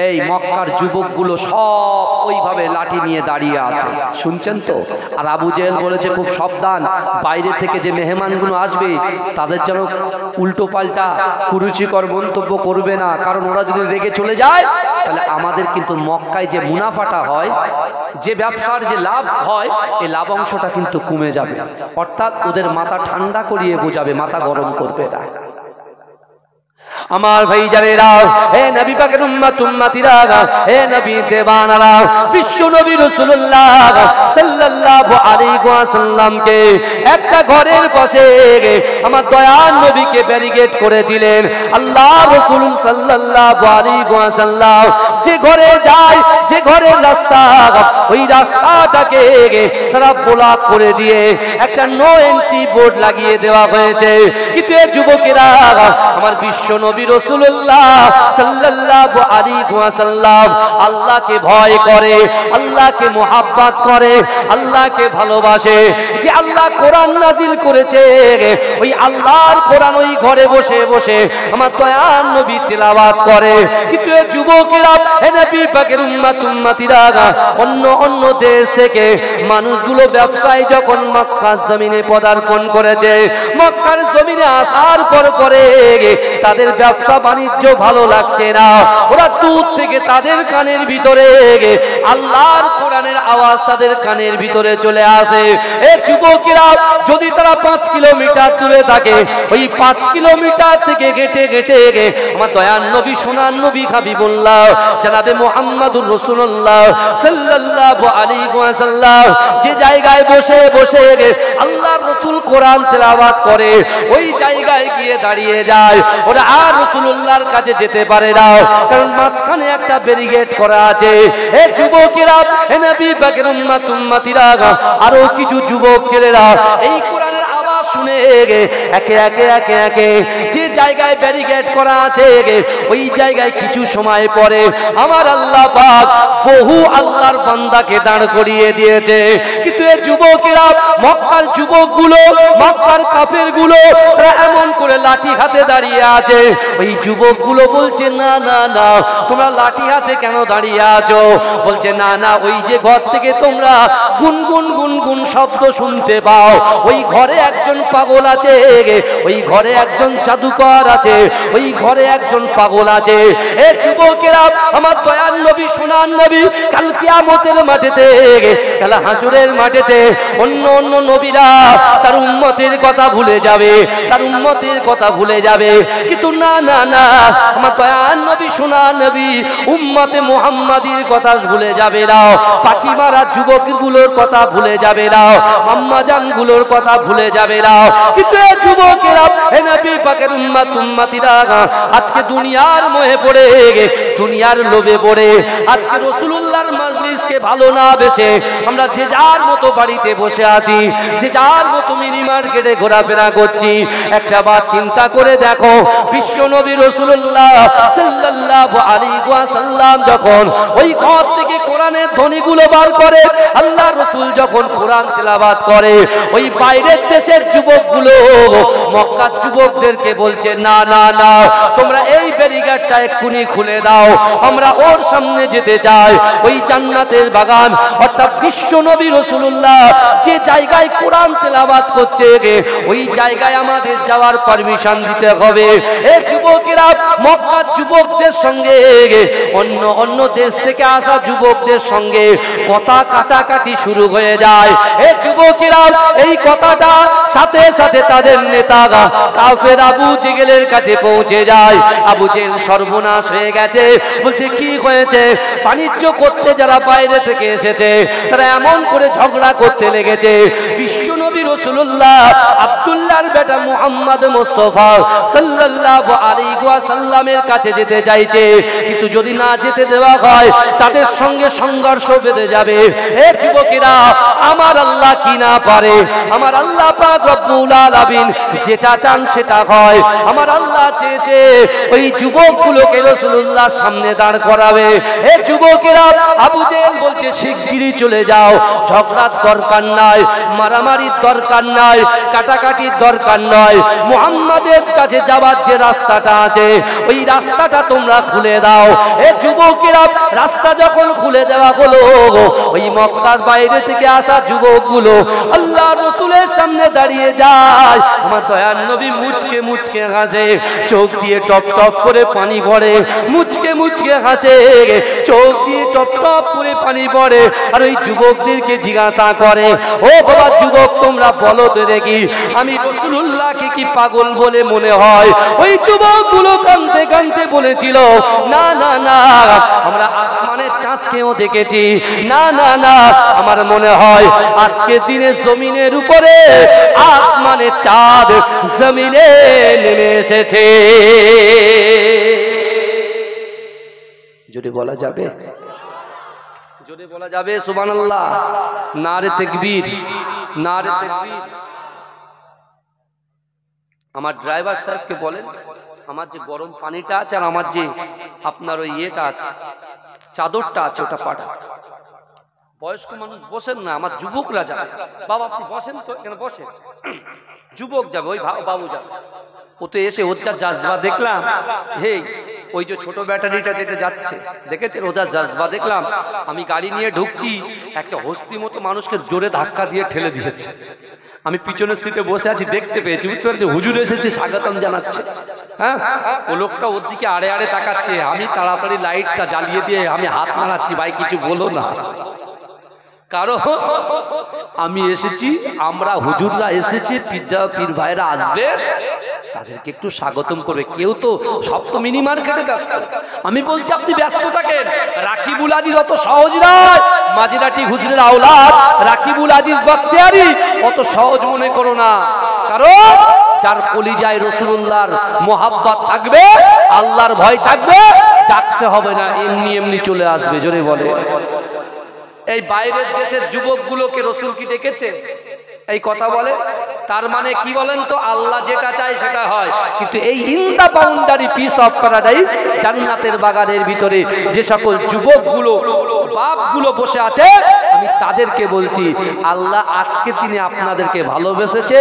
এই মক্কার যুবকগুলো সব ওইভাবে লাঠি নিয়ে দাঁড়িয়ে আছে, শুনছেন তো? আর আবু জেহেল বলেছে খুব সাবধান, বাইরে থেকে যে মেহমানগুলো আসবে তাদের যেন উল্টো পাল্টা কুরুচিকর মন্তব্য করবে না, কারণ ওরা যদি রেগে চলে যায় তাহলে আমাদের কিন্তু মক্কায় যে মুনাফাটা হয়, যে ব্যবসার যে লাভ হয়, এই লাভ অংশটা কিন্তু কমে যাবে। অর্থাৎ ওদের মাথা ঠান্ডা করিয়ে বোঝাবে, মাথা গরম করবে না। আমার ভাই জানেরা, হে নবী পাকের উম্মত উম্মতিরা, হে নবী দেবানারা, বিশ্ব নবী রাসূলুল্লাহ সাল্লাল্লাহু আলাইহি ওয়াসাল্লামকে একটা ঘরের পাশে আমার দয়ার নবীকে ব্যারিকেড করে দিলেন। আল্লাহ রাসূল সাল্লাল্লাহু আলাইহি ওয়াসাল্লাম যে ঘরে যায়, যে ঘরের রাস্তা, ওই রাস্তাটাকে তারা ব্লক করে দিয়ে একটা নো এন্ট্রি বোর্ড লাগিয়ে দেওয়া হয়েছে। কিন্তু এই যুবকেরা আমার বিশ্ব নবী রাসূলুল্লাহ সাল্লাল্লাহু আলাইহি ওয়াসাল্লাম আল্লাহকে ভয় করে, আল্লাহকে মুহাব্বত করে, আল্লাহকে ভালোবাসে। যে আল্লাহ কোরআন নাজিল করেছে ওই আল্লাহর কোরআন ওই ঘরে বসে বসে আমার দয়ার নবী তেলাওয়াত করে। কিন্তু এই যুবকেরা, হে নবী পাকের উম্মত উম্মতিরা, অন্য দেশ থেকে মানুষগুলো ব্যবসায় যখন মক্কার জমিনে পদার্পণ করেছে, মক্কার জমিনে আসার পরে তাদের ব্যবসা বাণিজ্য ভালো লাগছে না, ওরা দূর থেকে তাদের কানের ভিতরে আল্লাহর কোরআনের আওয়াজ তাদের কানের ভিতরে চলে আসে। এই যুবকেরা যদি তারা 5 কিলোমিটার দূরে থাকে, ওই 5 কিলোমিটার থেকে হেঁটে হেঁটে আমার দয়ার নবী সোনার নবী হাবিবুল্লাহ জনাবে মুহাম্মদুর রাসূলুল্লাহ সাল্লাল্লাহু আলাইহি ওয়াসাল্লাম যে জায়গায় বসে বসে আল্লাহর রাসূল কোরআন তেলাওয়াত করে, ওই জায়গায় গিয়ে দাঁড়িয়ে যায়। ওরা আর রাসূলুল্লাহর কাছে যেতে পারে না, কারণ মাঝখানে একটা ব্যারিকেড করা আছে। এ যুবকেরা, এ নবী পাকের উম্মত উম্মতিরা, আরো কিছু যুবক ছেলেরা এই কোরআনের আওয়াজ শুনে একে একে যে জায়গায় ব্যারিকেড করা আছে, ওই জায়গায় কিছু সময় পরে আমার আল্লাহ পাক বহু আল্লাহর বান্দাকে দাঁড় করিয়ে দিয়েছে। কিন্তু এই যুবকেরা, মক্কার যুবকগুলো, মক্কার কাফেরগুলো, তারা এমন করে লাঠি হাতে দাঁড়িয়ে আছে। ওই যুবকগুলো বলছে, না না না, তোমরা লাঠি হাতে কেন দাঁড়িয়ে আছো? বলছে, না না, ওই যে ঘর থেকে তোমরা গুনগুন গুনগুন শব্দ শুনতে পাও, ওই ঘরে একজন পাগল আছে, ওই ঘরে একজন জাদুকর আছে, ওই ঘরে একজন পাগল আছে। এ যুবকেরা, আমার দয়ার নবী, সোনার নবী, কাল কিয়ামতের মাঠেতে, কাল হাসুরের মাঠেতে অন্য অন্য নবীরা তার উম্মতের কথা ভুলে যাবে, তার উম্মতের কথা ভুলে যাবে। কিন্তু না না না, আমার দয়ার নবী, সোনার নবী উম্মতে মুহাম্মাদির কথা ভুলে যাবে না, পাখি মারা যুবকগুলোর কথা ভুলে যাবে না, আম্মা জানগুলোর কথা ভুলে যাবে না। কিন্তু এই যুবকেরা, হে নবী পাকের উম্মত উম্মতিরা, আজকে দুনিয়ার মোহে পড়ে, দুনিয়ার লোভে পড়ে আজকে রাসূলুল্লাহর মাজলিসকে ভালো না বেশে আমরা যে যার মতো বাড়িতে বসে আছি, যে যার মতো মিনি মার্কেটে ঘোরাফেরা করছি। একটা বার চিন্তা করে দেখো, বিশ্ব নবী রাসূলুল্লাহ সাল্লাল্লাহু আলাইহি ওয়াসাল্লাম যখন ওই ঘর থেকে কোরআনের ধ্বনিগুলো বার করে, আল্লাহ রাসূল যখন কোরআন তেলাওয়াত করে, ওই বাইরের দেশের যুবকগুলো মক্কার যুবকদেরকে বলছে, না না না, তোমরা এই ব্যারিকেডটা এক্ষুনি খুলে দাও, আমরা ওর সামনে যেতে চাই। ওই জান্নাতের বাগান, অর্থাৎ বিশ্ব নবী রাসূলুল্লাহ যে জায়গায় কোরআন তেলাওয়াত করছে, ওই জায়গায় আমাদের যাওয়ার পারমিশন দিতে হবে। এই যুবকেরা, মক্কার যুবকদের সঙ্গে অন্য অন্য দেশ থেকে আসা যুবকদের সঙ্গে কথা কাটাকাটি শুরু হয়ে যায়। এই যুবকেরা, এই কথাটা সাথে সাথে তাদের নেতা কাফের আবু জেহেলের কাছে পৌঁছে যায়। আবু জেহেল সর্বনাশ হয়ে গেছে, বলছে কি হয়েছে? বাণিজ্য করতে যারা বাইরে থেকে এসেছে, তারা এমন করে ঝগড়া করতে লেগেছে। বিশ্ব নবী রাসূলুল্লাহ আব্দুল্লাহর বেটা মুহাম্মদ মুস্তাফা সাল্লাল্লাহু আলাইহি ওয়াসাল্লামের কাছে যেতে চাইছে, কিন্তু যদি না যেতে দেওয়া হয় তাদের সঙ্গে সংঘর্ষ বেঁধে যাবে। এ যুবকেরা, আমার আল্লাহ কি না পারে? আমার আল্লাহ পাক রব্বুল আলামিন যেটা চান সেটা হয়। আমার আল্লাহ চেয়েছে ওই যুবকগুলোকে রাসূলুল্লাহর সামনে দাঁড় করাবে। এ যুবকেরা, আবু জেহেল বলছে শিগগিরই চলে যাও, ঝগড়ার দরকার নাই, মারামারির দরকার নাই, কাটাকাটির দরকার নয়। মুহাম্মাদের কাছে যাওয়ার যে রাস্তাটা আছে, ওই রাস্তাটা তোমরা খুলে দাও। এ যুবকেরা, রাস্তা যখন খুলে দেওয়া হলো, ওই মক্কার বাইরে থেকে আসা যুবকগুলো আল্লাহ রাসূলের সামনে দাঁড়িয়ে যায়। আমার দয়ার নবী মুচকে মুচকে হাসে, চোখ দিয়ে টপ টপ করে পানি পড়ে, মুচকে মুচকে হাসে, চোখ দিয়ে টপ টপ করে পানি পড়ে। আর ওই যুবকদেরকে জিজ্ঞাসা করে, ও বাবা যুবক, তোমরা বলো তো দেখি, আমি রাসূলুল্লাহকে কি পাগল বলে মনে হয়? ওই যুবকগুলো কাঁদতে কাঁদতে বলেছিল, না না না, আমরা আসমানের চাঁদকেও দেখেছি, না না না, আমার মনে হয় আজকের দিনে জমিনের উপরে আসমানের চাঁদ জমিনে নেমে এসেছে। যদি বলা যাবে, যদি বলা যাবে সুবহানাল্লাহ, নারে তাকবীর, নারে তাকবীর। আমার ড্রাইভার সাহেবকে বলেন, আমার যে গরম পানিটা আছে আর আমার যে আপনার ওই ইয়েটা আছে, চাদরটা আছে, ওটা পাঠা। বয়স্ক মানুষ বসেন না, আমার যুবকরা যাবে। বাবা আপনি বসেন তো, এখানে বসেন, যুবক যাবে, ওই বাবু যাবে। ও তো এসে ওর যা জাজবা দেখলাম, হে ওই যে ছোট ব্যাটারিটা যেটা যাচ্ছে দেখেছেন, ও যা জাজবা দেখলাম। আমি গাড়ি নিয়ে ঢুকছি, একটা হস্তি মতো মানুষকে জোরে ধাক্কা দিয়ে ঠেলে দিয়েছে। আমি পিছনের সিটে বসে আছি, দেখতে পেয়েছি, বুঝতে পারছি হুজুর এসেছে, স্বাগতম জানাচ্ছে। হ্যাঁ, ও লোকটা ওর দিকে আড়ে আড়ে তাকাচ্ছে। আমি তাড়াতাড়ি লাইটটা জ্বালিয়ে দিয়ে আমি হাত নাড়াচ্ছি, ভাই কিছু বলো না। কারণ আমি এসেছি, আমরা হুজুররা এসেছি, পীর ভাইরা আসবে, তাদেরকে একটু স্বাগতম করবে। কেউ তো সব তো মিনি মার্কেটে ব্যস্ত। আমি বলছি আপনি ব্যস্ত থাকেন, রাকিবুল আজিজ অত সহজ নয়। মাজিরাটি হুজুরের আওলাদ রাকিবুল আজিজ বখতিয়ারি অত সহজ মনে করো না। কারণ যার কলিজায় রাসূলুল্লাহর মোহাব্বত থাকবে, আল্লাহর ভয় থাকবে, ডাকতে হবে না, এমনি এমনি চলে আসবে। জোরে বলে। এই বাইরের দেশের যুবকগুলোকে রাসূল কি ডেকেছে? এই কথা বলে, তার মানে কি বলেন তো, আল্লাহ যেটা চায় সেটা হয়। কিন্তু এই in the boundary piece of paradise, জান্নাতের বাগানের ভিতরে যে সকল যুবকগুলো বাপগুলো বসে আছে, আমি তাদেরকে বলছি, আল্লাহ আজকে দিনে আপনাদেরকে ভালোবেসেছে,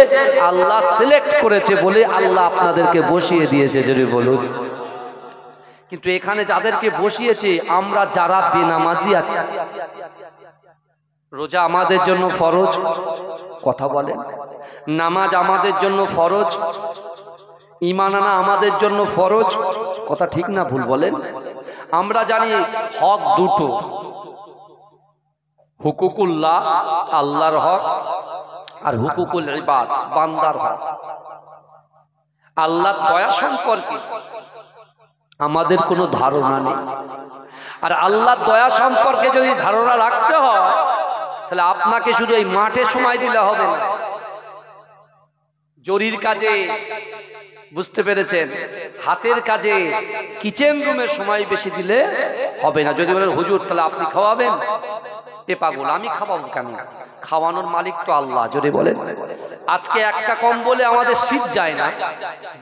আল্লাহ সিলেক্ট করেছে বলে আল্লাহ আপনাদেরকে বসিয়ে দিয়েছে, যদি বলুন। কিন্তু এখানে যাদেরকে বসিয়েছে, আমরা যারা বেনামাজি আছি, রোজা আমাদের জন্য ফরজ, কথা বলেন, নামাজ আমাদের জন্য ফরজ, ঈমান আনা আমাদের জন্য ফরজ, কথা ঠিক না ভুল বলেন? আমরা জানি হক দুটো, হুকুকুল্লাহ আল্লাহর হক, আর হুকুকুল ইবাদ বান্দার হক। আল্লাহর দয়া সম্পর্কে আমাদের কোনো ধারণা নেই, আর আল্লাহর দয়া সম্পর্কে যদি ধারণা রাখতে হয়, তাহলে আপনাকে শুধু এই মাঠে সময় দিলে হবে না, জরির কাজে, বুঝতে পেরেছেন, হাতের কাজে, কিচেন রুমে সময় বেশি দিলে হবে না। যদি বলেন হুজুর তাহলে আপনি খাওয়াবেন, এ পাগল, আমি খাওয়াবো কেন? খাওয়ানোর মালিক তো আল্লাহ, যদি বলেন। আজকে একটা কম্বলে আমাদের শীত যায় না,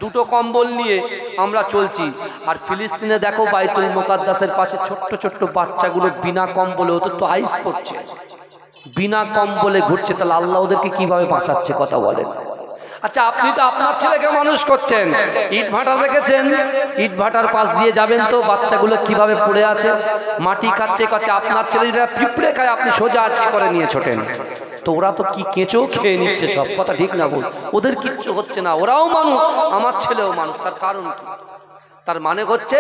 দুটো কম্বল নিয়ে আমরা চলছি। আর ফিলিস্তিনে দেখো, বাইতুল মুকাদ্দাসের পাশে ছোট্ট ছোট্ট বাচ্চাগুলো বিনা কম্বলে, ওদের তো আইস পড়ছে, বিনা কম্বলে ঘুরছে, তাহলে আল্লাহ ওদেরকে কিভাবে বাঁচাচ্ছে, কথা বলেন। আচ্ছা, আপনি তো আপনার ছেলেকে মানুষ করছেন, ইট ভাটা দেখেছেন, ইট ভাটার পাশ দিয়ে যাবেন তো বাচ্চাগুলো কিভাবে পড়ে আছে, মাটি খাচ্ছে খাচ্ছে। আপনার ছেলেরা পিঁপড়ে খায়, আপনি সোজা আচ্ছি করে নিয়ে ছোটেন, তো ওরা তো কি কেঁচো খেয়ে নিচ্ছে সব, কথা ঠিক না বল? ওদের কিচ্ছু হচ্ছে না, ওরাও মানুষ, আমার ছেলেও মানুষ। তার কারণ কি? তার মানে হচ্ছে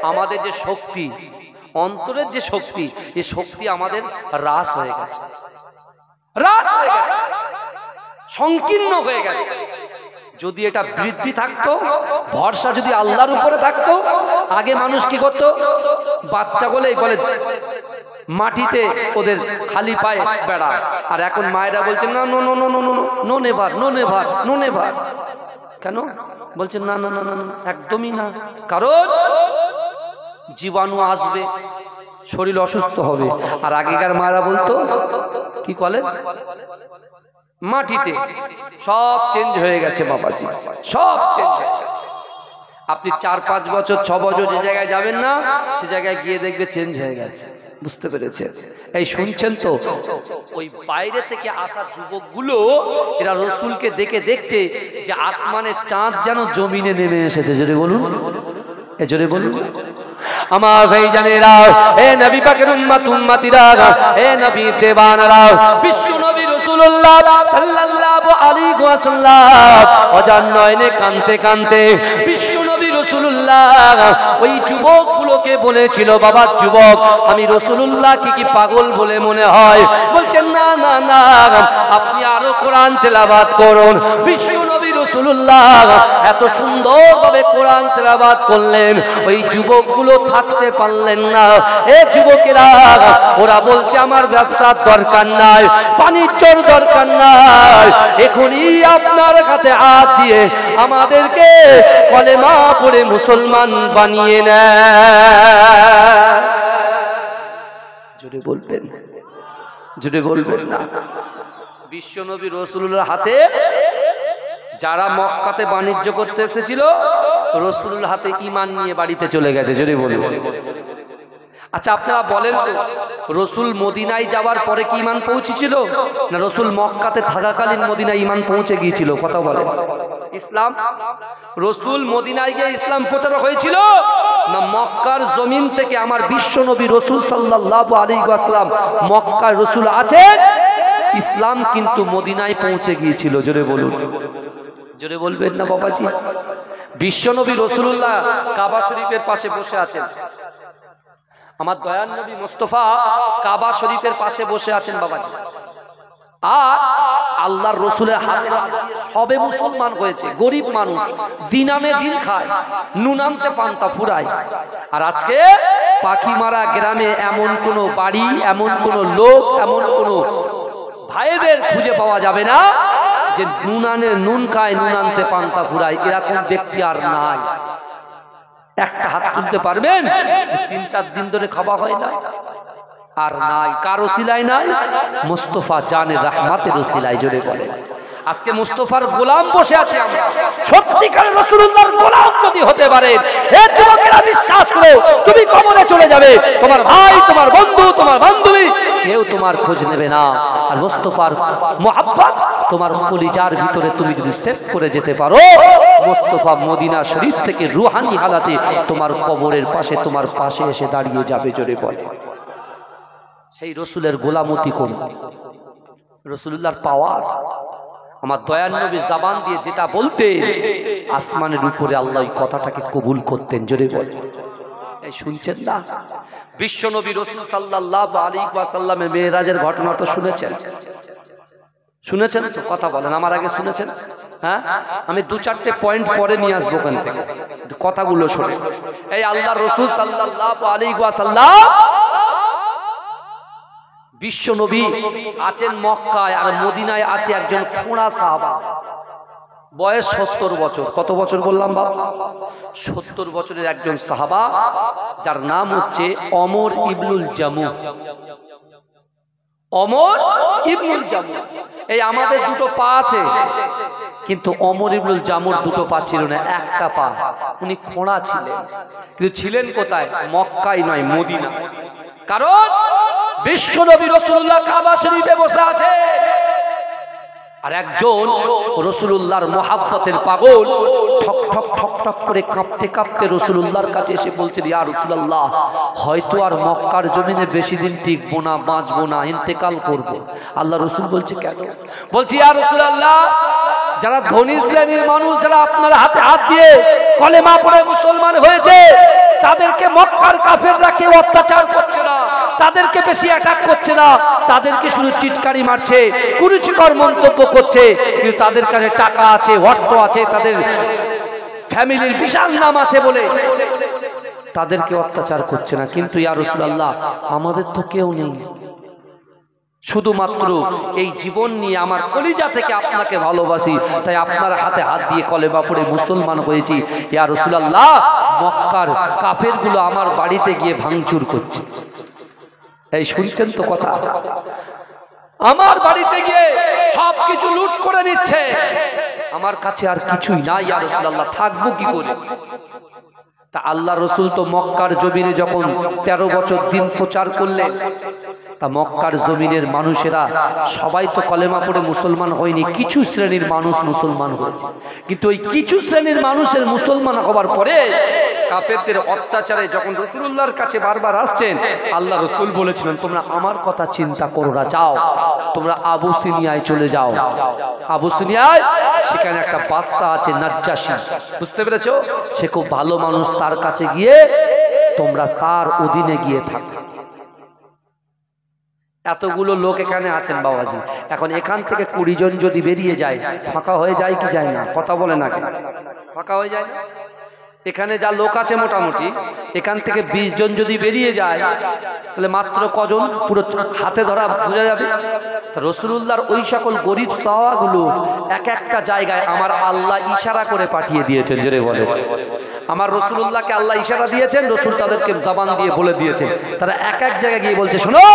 আমাদের যে শক্তি, অন্তরের যে শক্তি, এই শক্তি আমাদের হ্রাস হয়ে গেছে, হ্রাস হয়ে গেছে, সংকীর্ণ হয়ে গেছে। যদি এটা বৃদ্ধি থাকতো, ভরসা যদি আল্লাহর উপরে থাকতো, আগে মানুষ কি করতো, বাচ্চা বলেই বলে মাটিতে ওদের খালি পায়ে বেড়ায়, আর এখন মায়েরা বলছেন না, no no no no no no never, no never, no never. কেন বলছেন না না না না, একদমই না? কারণ জীবাণু আসবে, শরীর অসুস্থ হবে। আর আগেকার মায়েরা বলতো কি বলে, মাটিতে। সব চেঞ্জ হয়ে গেছে বাবাজি, সব চেঞ্জ হয়ে গেছে। আপনি 4-5 বছর 6 বছর যে জায়গায় যাবেন না, সে জায়গায় গিয়ে দেখবে চেঞ্জ হয়ে গেছে, বুঝতে পেরেছেন? এই শুনছেন তো, ওই বাইরে থেকে আসা যুবকগুলো এরা রসুলকে দেখে দেখছে যে আসমানের চাঁদ যেন জমিনে নেমে এসেছে, জোরে বলুন, এ জোরে বলুন। আমার ভাইজানেরা, এ নবী পাকের উম্মত উম্মতিরা, এ নবী দেবানারা, বিশ্ব নবী রাসূলুল্লাহ সাল্লাল্লাহু আলাইহি ওয়াসাল্লাম অজান নয়নে কাঁদতে কাঁদতে বিশ্ব নবী রাসূলুল্লাহ ওই যুবকগুলোকে বলেছিল, বাবা যুবক, আমি রাসূলুল্লাহ কি পাগল বলে মনে হয়? বলছেন না না না, আপনি আরো কোরআন তেলাওয়াত করুন। বিশ্ব নবী রাসূলুল্লাহ এত সুন্দরভাবে কোরআন তেলাওয়াত করলেন, ওই যুবকগুলো থাকতে পারলেন না। এ যুবকেরা, ওরা বলছে আমার ব্যবসার দরকার নাই, বাণিজ্যর দরকার নাই, এখনই আপনার কাছে হাত দিয়ে আমাদেরকে কলেমা পড়ে মুসলমান বানিয়ে নেয়। জোরে বলবেন, জোরে বলবেন না? বিশ্ব নবী রাসূলুল্লাহর হাতে যারা মক্কাতে বাণিজ্য করতে এসেছিল, রাসূলুল্লাহর হাতে ঈমান নিয়ে বাড়িতে চলে গেছে, জোরে বলবেন। আচ্ছা, আপনারা বলেন তো, রসুল মদিনায় যাওয়ার পরে কি ঈমান পৌঁছেছিল, না রসুল মক্কাতে থাকাকালীন মদিনায় ঈমান পৌঁছে গিয়েছিল? কথা বলেন। ইসলাম রসুল মদিনায় গিয়ে ইসলাম প্রচার হয়েছিল, না মক্কার জমিন থেকে আমার বিশ্ব নবী রসুল সাল্লাল্লাহু আলাইহি ওয়াসাল্লাম মক্কার রসুল আছেন, ইসলাম কিন্তু মদিনায় পৌঁছে গিয়েছিল? জোরে বলুন, জোরে বলবেন না বাবাজি? বিশ্ব নবী রাসূলুল্লাহ কাবা শরীফের পাশে বসে আছেন, আমার দয়ার নবী মুস্তাফা কাবা শরীফের পাশে বসে আছেন বাবাজি, আর আল্লাহর রসুলের হাতে সবে মুসলমান হয়েছে, গরিব মানুষ, দিন আনে দিন খায়, নুন আনতে পান্তা ফুরায়। আর আজকে পাখিমারা গ্রামে এমন কোনো বাড়ি, এমন কোনো লোক, এমন কোনো ভাইদের খুঁজে পাওয়া যাবে না যে নুন আনে নুন খায়, নুন আনতে পান্তা ফুরায়, এরকম ব্যক্তি আর নাই। একটা হাত তুলতে পারবেন 3-4 দিন ধরে খাওয়া হয় না? আর নাই, কার ওসিলায় নাই? মুস্তাফা জানে রাহমাতের ওসিলায়। জোরে বলেন। আজকে মুস্তাফার গোলাম বসে আছে আমরা। সত্যিকারের রাসূলুল্লাহর গোলাম যদি হতে পারে, হে যুবকেরা বিশ্বাস করো, তুমি কবরে চলে যাবে, তোমার ভাই, তোমার বন্ধু, তোমার বান্ধবী কেউ তোমার খোঁজ নেবে না। আর মুস্তাফার মুহাব্বত তোমার কলিজার ভিতরে তুমি যদি সেভ করে যেতে পারো, মুস্তাফা মদিনা শরীফ থেকে রুহানি হালাতে তোমার কবরের পাশে, তোমার পাশে এসে দাঁড়িয়ে যাবে। জোরে বলে। সেই রসুলের গোলামতি কোন? রসুলুল্লাহর পাওয়ার। আমার দয়ার নবী জবান দিয়ে যেটা বলতে, আসমানের উপরে আল্লাহ ওই কথাটাকে কবুল করতেন। জোরে বলে। এই শুনছেন না? বিশ্ব নবী রাসূল সাল্লাল্লাহু আলাইহি ওয়াসাল্লামের মেরাজের ঘটনা তো শুনেছেন? শুনেছেন তো? কথা বলেন, আমার আগে শুনেছেন? হ্যাঁ, আমি দু চারটে পয়েন্ট পরে নিয়ে আসবো ওখান থেকে, কথাগুলো শুনে। এই আল্লাহ রাসূল সাল্লাল্লাহু আলাইহি ওয়াসাল্লাম বিশ্ব নবী আছেন মক্কায়, আর মদিনায় আছে একজন খোঁড়া সাহাবা, বয়স 70 বছর। কত বছর বললাম বাবা? 70 বছরের একজন সাহাবা, যার নাম হচ্ছে ওমর ইবনুল জামু। ওমর ইবনুল জামু। এই আমাদের দুটো পা আছে, কিন্তু ওমর ইবনুল জামুর দুটো পা ছিল না, একটা পা। উনি খোঁড়া ছিলেন, কিন্তু ছিলেন কোথায়? মক্কায় নয়, মদিনা। কারণ বিশ্ব নবী রাসূলুল্লাহ কাবা শরীফে বসে আছে, আর একজন রাসূলুল্লাহর মুহাব্বতের পাগল ঠক ঠক ঠক ঠক করে কাঁপতে কাঁপতে রাসূলুল্লাহর কাছে এসে বলছে, ইয়া রাসূলুল্লাহ, হয়তো আর মক্কার জমিনে বেশি দিন টিকবো না, বাঁচবো না, ইন্তেকাল করব। আল্লাহ রাসূল বলছে, কেন? বলছি, ইয়া রাসূলুল্লাহ, যারা ধনী শ্রেণীর মানুষ, যারা আপনার হাতে হাত দিয়ে কলেমা পড়ে মুসলমান হয়েছে, তাদেরকে মক্কার কাফেররা কেউ অত্যাচার করছে না, তাদেরকে বেশি অ্যাটাক করছে না, তাদেরকে শুধু টিটকারি মারছে, কুরুচিকর মন্তব্য করছে, কিন্তু তাদের কাছে টাকা আছে, অর্থ আছে, তাদের ফ্যামিলির বিশাল নাম আছে বলে তাদেরকে অত্যাচার করছে না। কিন্তু ইয়া রাসূলুল্লাহ, আমাদের তো কেউ নেই, শুধুমাত্র এই জীবন নিয়ে আমার কলিজা থেকে আপনাকে ভালোবাসি, তাই আপনার হাতে হাত দিয়ে কলেমা পড়ে মুসলমান হয়েছি। ইয়া রাসূলুল্লাহ, মক্কার কাফেরগুলো আমার বাড়িতে গিয়ে ভাঙচুর করছে। এই শুনছেন তো কথা? আমার বাড়িতে গিয়ে সবকিছু লুট করে নিচ্ছে, আমার কাছে আর কিছুই নাই। ইয়া রাসূলুল্লাহ, থাকবো কি করে? তা আল্লাহ রসুল তো মক্কার জমিনে যখন 13 বছর দিন প্রচার করলেন, তা মক্কার জমিনের মানুষেরা সবাই তো কলেমা পড়ে মুসলমান হয়নি, কিছু শ্রেণীর মানুষ মুসলমান হয়েছে। কিন্তু ওই কিছু শ্রেণীর মানুষের মুসলমান হওয়ার পরে কাফেরদের অত্যাচারে যখন রাসূলুল্লাহর কাছে বারবার আসছেন, আল্লাহ রসুল বলেছিলেন, তোমরা আমার কথা চিন্তা করো না, যাও তোমরা আবুসিনিয়ায় চলে যাও। আবুসিনিয়ায় সেখানে একটা বাদশা আছে, নাজ্জাশী, বুঝতে পেরেছো? সে খুব ভালো মানুষ, তার কাছে গিয়ে তোমরা তার অধীনে গিয়ে থাকো। এতগুলো লোক এখানে আছেন বাবাজি, এখন এখান থেকে 20 জন যদি বেরিয়ে যায়, ফাঁকা হয়ে যায় কি যায় না? কথা বলে না, ফাঁকা হয়ে যায় না? এখানে যা লোক আছে মোটামুটি, এখান থেকে 20 জন যদি বেরিয়ে যায়, তাহলে মাত্র কজন? পুরো হাতে ধরা বোঝা যাবে। রাসূলুল্লাহর ওই সকল গরিব সাহাবাগুলো এক একটা জায়গায় আমার আল্লাহ ইশারা করে পাঠিয়ে দিয়েছেন। জোরে বলে, আমার রাসূলুল্লাহকে আল্লাহ ইশারা দিয়েছেন, রাসূল তাদেরকে জবান দিয়ে বলে দিয়েছেন। তারা এক এক জায়গায় গিয়ে বলছে, শোনো,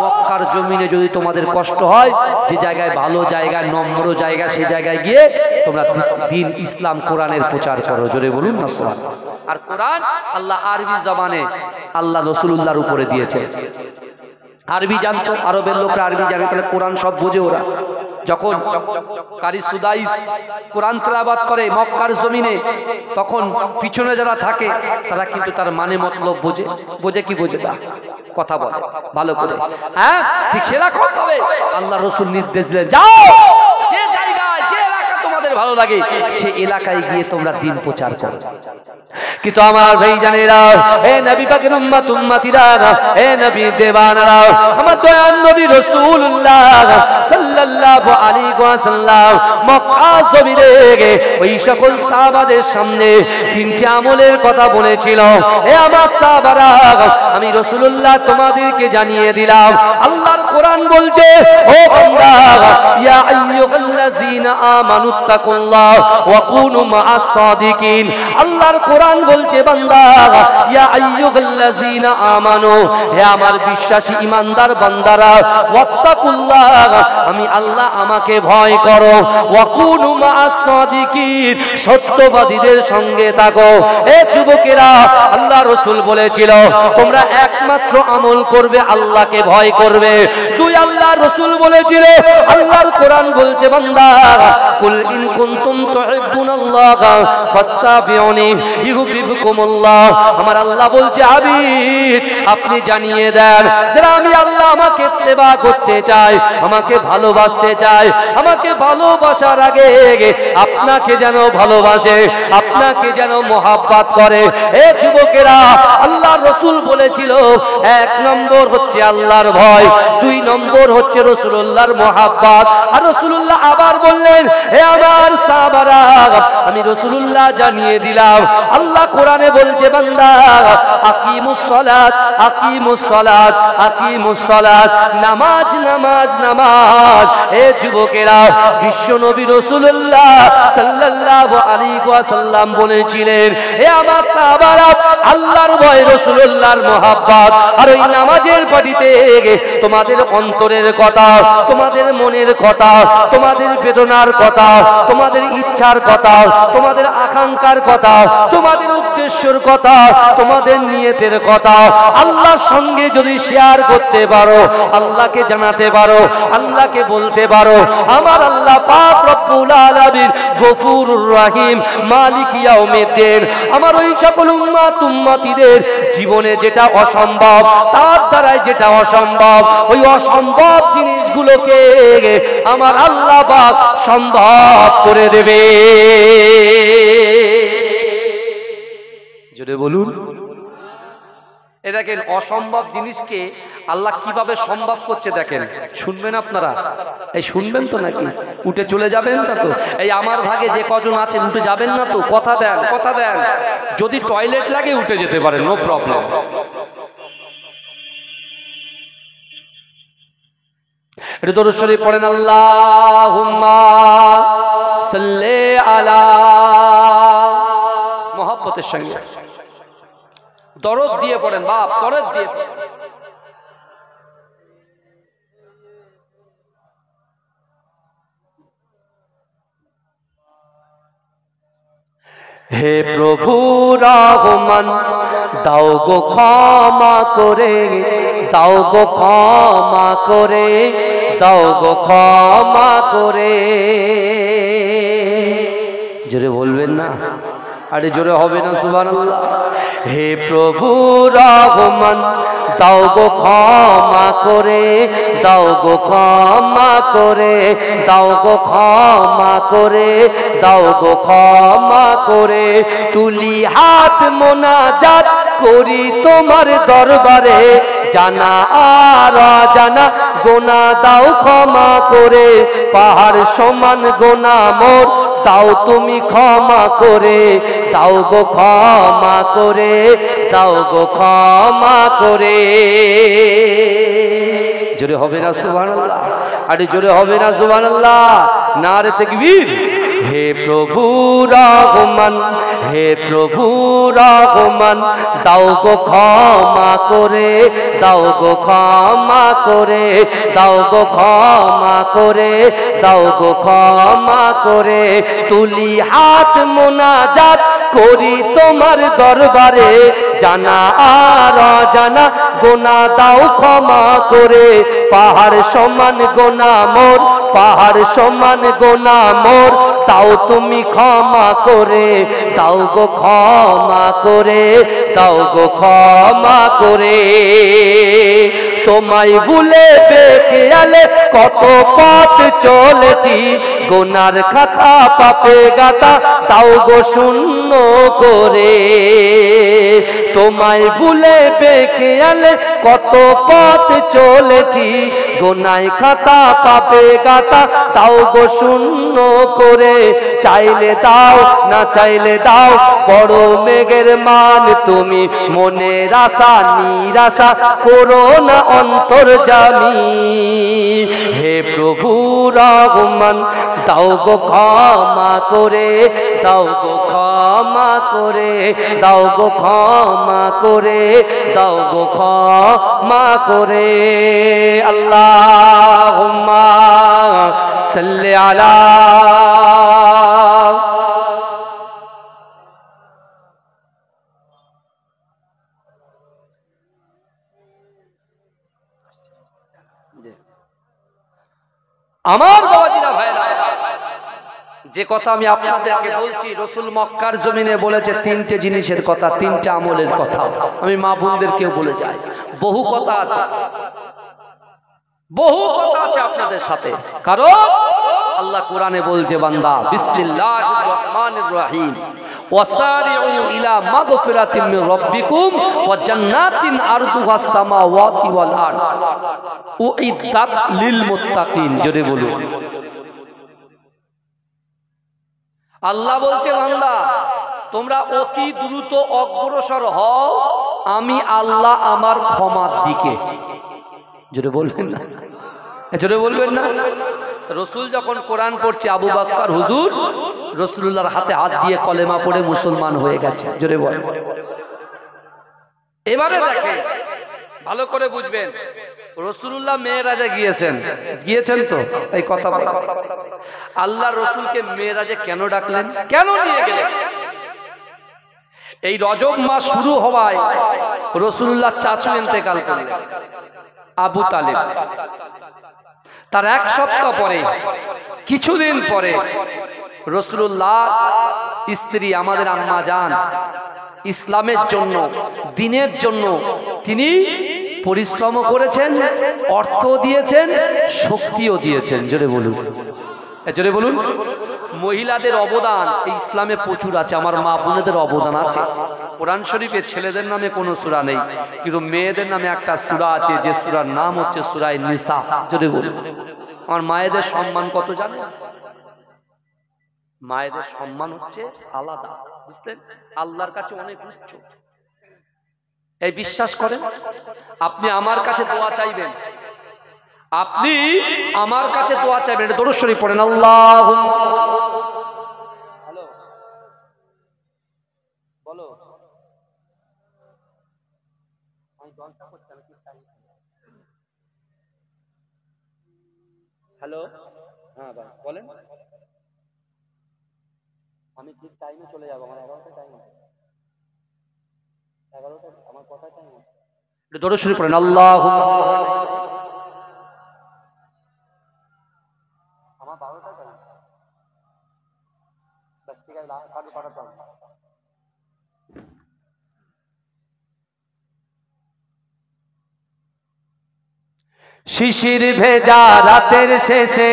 মক্কার জমিনে যদি তোমাদের কষ্ট হয়, যে জায়গায় ভালো জায়গা, নম্র জায়গা, সেই জায়গায় গিয়ে তোমরা দিন ইসলাম কোরআনের প্রচার করো। জোরে বলুন না সুবহান। আর কোরআন আল্লাহ আরবি জবানে আল্লাহ রাসূলুল্লাহর উপরে দিয়েছে। আরবি জানতো, আরবের লোকরা আরবি জানে, তাহলে কোরআন সব বোঝে ওরা। যখন কারি সুদাইস কোরআন তেলাওয়াত করে মক্কার জমিনে, তখন পিছনে যারা থাকে তারা কিন্তু তার মানে মতলব বোঝে। বোঝে কি বোঝে না? কথা বলে ভালো করে, হ্যাঁ, ঠিক সেরকম ভাবে আল্লাহ রাসূল নির্দেশ দিলেন, যাও যে জায়গায়, যে এলাকা তোমাদের ভালো লাগে, সে এলাকায় গিয়ে তোমরা দিন প্রচার করো। কিন্তু আমার ভাইজানেরা, হে নবী পাকের উম্মত উম্মতিরা, হে নবী দেওয়ানারা, আমার দয়ার নবী রাসূলুল্লাহ সাল্লাল্লাহু আলাইহি ওয়াসাল্লাম মক্কা জমিনে ওই সকল সাহাবাদের সামনে 3টি আমলের কথা বলেছিল। হে আমার সাহাবারা, আমি রাসূলুল্লাহ তোমাদেরকে জানিয়ে দিলাম, আল্লাহর কোরআন বলছে, ও বান্দা, ইয়া আইয়ুহাল্লাযীনা আইয়ুহাল্লাযীনা আমানুত্তাকুল্লাহ ওয়া কুনু মাআস সাদিকিন। আল্লাহর কোরআন বলছে বান্দা, ইয়া আইয়ুহাল্লাযীনা আমানু, হে আমার বিশ্বাসী ঈমানদার বান্দারা, ওয়াত্তাকুল্লাহ, আমি আল্লাহ আমাকে ভয় করো, ওয়া কুনু মাআস সাদিকিন, সত্যবাদীদের সঙ্গে থাকো। এ যুবকেরা, আল্লাহ রাসূল বলেছিল তোমরা একমাত্র আমল করবে আল্লাহকে ভয় করবে। দুই, আল্লাহ রাসূল বলেছিল, আল্লাহর কোরআন বলছে বান্দা, কুল ইন কুনতুম তুহিব্বুনাল্লাহ ফাত্তাবিউনি ইউহিব্বুকুমুল্লাহ। আমার আল্লাহ বলছে হাবিব আপনি জানিয়ে দেন, যারা আমি আল্লাহ আমাকে ইত্তেবা করতে চাই, আমাকে ভালোবাসতে চাই, আমাকে ভালোবাসার আগে আপনাকে যেন ভালোবাসে, আপনাকে যেন মহব্বত করে। এ যুবকেরা, আল্লাহর রাসূল বলেছিল এক নম্বর হচ্ছে আল্লাহর ভয়, দুই নম্বর হচ্ছে রাসূলুল্লাহর মহব্বত। আর রাসূলুল্লাহ আবার বললেন, হে আমার সাহাবারা, আমি রাসূলুল্লাহ জানিয়ে দিলাম, আল্লাহ কোরআনে বলছে বান্দা, আকিমুস সালাত আকিমুস সালাত আকিমুস সালাত, নামাজ নামাজ নামাজ। হে যুবকেরা, বিশ্ব নবী রাসূলুল্লাহ সাল্লাল্লাহু আলাইহি ওয়াসাল্লাম বলেছিলেন, হে আমার সাহাবারা, আল্লাহর ভয়, রাসূলুল্লাহর মহব্বত আর ওই নামাজের পাটিতে তোমাদের অন্তরের কথা, তোমাদের মনের কথা, তোমাদের বেদনার কথা, তোমাদের ইচ্ছার কথা, তোমাদের আকাঙ্ক্ষার কথা, তোমাদের উদ্দেশ্যের কথা, তোমাদের নিয়তের কথা আল্লাহর সঙ্গে যদি শেয়ার করতে পারো, আল্লাহকে জানাতে পারো, আল্লাহকে বলতে পারো, আমার আল্লাহ পাক রব্বুল আলামিন গফুরুর রহিম মালিক ইয়াউমিদ্দিন, আমার ওই সকল উম্মতিদের জীবনে যেটা অসম্ভব, তার দ্বারাই যেটা অসম্ভব, ওই অসম্ভব জিনিসগুলোকে আমার আল্লাহ পাক সম্ভব করে দেবে। জোরে বলুন। এ দেখেন, অসম্ভব জিনিসকে আল্লাহ কিভাবে সম্ভব করছে দেখেন। শুনবেন আপনারা? এই শুনবেন তো নাকি? উঠে চলে যাবেন না তো? এই আমার ভাগে যে কজন আছেন উঠে যাবেন না তো? কথা দেন, কথা দেন। যদি টয়লেট লাগে উঠে যেতে পারেন, নো প্রবলেম। এটা দরুদ শরীফ পড়েন, আল্লাহুম্মা সাল্লি আলা, মহব্বতের সঙ্গে দরদ দিয়ে পড়েন, বাপ দরদ দিয়ে। হে প্রভু রহমান, দাও গো ক্ষমা করে, দাও গো ক্ষমা করে, দাও গো ক্ষমা করে। জোরে বলবেন না? আরে জোরে হবে না? সুবহানাল্লাহ। হে প্রভু রহমান, দাও গো ক্ষমা করে, দাও গো ক্ষমা করে, দাও গো ক্ষমা করে, দাও গো ক্ষমা করে। তুলি হাত মোনাজাত করি তোমার দরবারে, জানা আর অজানা গোনা দাও ক্ষমা করে। পাহাড় সমান গোনা মোর দাও তুমি ক্ষমা করে, দাও গো ক্ষমা করে, দাও গো ক্ষমা করে। জোরে হবে না সুবহানাল্লাহ? আরে জোরে হবে না সুবহানাল্লাহ? নারে তাকবীর। হে প্রভু রহমান, হে প্রভু রহমান, দাও গো ক্ষমা করে, দাও গো ক্ষমা করে, দাও গো ক্ষমা করে, দাও গো ক্ষমা করে। তুলি হাত মোনাজাত করি তোমার দরবারে, জানা আর অজানা গোনা দাও ক্ষমা করে। পাহাড় সমান গোনা মোর, পাহাড় সমান গোনা মোর, দাও তুমি ক্ষমা করে, দাও গো ক্ষমা করে, দাও গো ক্ষমা করে। তোমায় ভুলে বেখেয়ালে কত পথ চলেছি, গোনার খাতা পাপে গাতা দাও গো শূন্য করে। তোমায় ভুলে বেখেয়ালে কত পথ চলেছি, গোনায় খাতা পাপে গাতা তাও গো শূন্য করে, চাইলে দাও না চাইলে দাও বড় মেঘের মান, তুমি মনের আশা নিরাশা করো না অন্তর্যামী। হে প্রভু রহমান দাও গো ক্ষমা করে, দাও গো ক্ষমা করে, দাও গো ক্ষমা করে, দাও গো ক্ষমা করে। আল্লাহুম্মা সাল্লি আলা আমার বাবাজিরা ভাইরা, যে কথা আমি আপনাদেরকে বলছি রসুল মক্কার জমিনে বলেছে তিনটে জিনিসের কথা, তিনটে আমলের কথা। আমি মা বোনদেরকেও বলে যাই, বহু কথা আছে, বহু কথা আছে আপনাদের সাথে। কারণ আল্লাহ কোরআনে বলছে বান্দা বিসমিল্লাহির রহমানির রহিম ওয়াসারিউ ইলা মাগফিরাতিম মির রাব্বিকুম ওয়া জান্নাতিন আরদুহাস সামাওয়াতি ওয়াল আরদ উইদ্দাত লিল মুত্তাকিন। জোরে বলুন। আল্লাহ বলছে বান্দা তোমরা অতি দ্রুত অগ্রসর হও আমি আল্লাহ আমার ক্ষমার দিকে। জোরে বলবেন না, জোরে বলবেন না। রসুল যখন কোরআন পড়ছে আবু বকর হুজুর রসুলুল্লাহর হাতে হাত দিয়ে কলেমা পড়ে মুসলমান হয়ে গেছে। জোরে বলেন। এবারে দেখেন ভালো করে বুঝবেন, রসুলুল্লাহ মেয়েরাজে গিয়েছেন, গিয়েছেন তো এই কথা বল। আল্লাহ রসুলকে মেয়েরাজে কেন ডাকলেন, কেন নিয়ে গেলেন? এই রজব মাস শুরু হওয়ায় রসুলুল্লাহ চাচু ইন্তেকাল করলেন আবু তালেব। তার এক সপ্তাহ পরে, কিছুদিন পরে রসুলুল্লাহ স্ত্রী আমাদের আম্মা জান ইসলামের জন্য, দ্বীনের জন্য তিনি পরিশ্রম করেছেন, অর্থ দিয়েছেন, শক্তিও দিয়েছেন। জোরে বলুন, জোরে বলুন। মহিলাদের অবদান এই ইসলামে প্রচুর আছে, আমার মা বোনেদের অবদান আছে। কোরআন শরীফে ছেলেদের নামে কোনো সূরা নেই, কিন্তু মেয়েদের নামে একটা সূরা আছে, যে সূরার নাম হচ্ছে সূরা নিসা। জোরে বলুন। আমার মায়েদের সম্মান কত জানেন? মায়েদের সম্মান হচ্ছে আলাদা, বুঝলেন? আল্লাহর কাছে অনেক উচ্চ। এই বিশ্বাস করেন, আপনি আমার কাছে দোয়া চাইবেন, আপনি আমার কাছে দোয়া চাইবেন, এটা দরুদ শরীফ পড়েন আল্লাহুম্মা। হ্যালো বলো, আমি দলটা করছি, আমি কি টাইম? হ্যালো, হ্যাঁ ভাই বলেন। আমি ঠিক টাইমে চলে যাবো, আমার 11টা টাইম আছে, 11টা আমার কথায় টাইম আছে। এটা দরুদ শরীফ পড়েন আল্লাহুম্মা। আমার 12টা টাইম, বাস ঠিক আছে, কাজে পাঠাতে হবে। শিশির ভেজা রাতের শেষে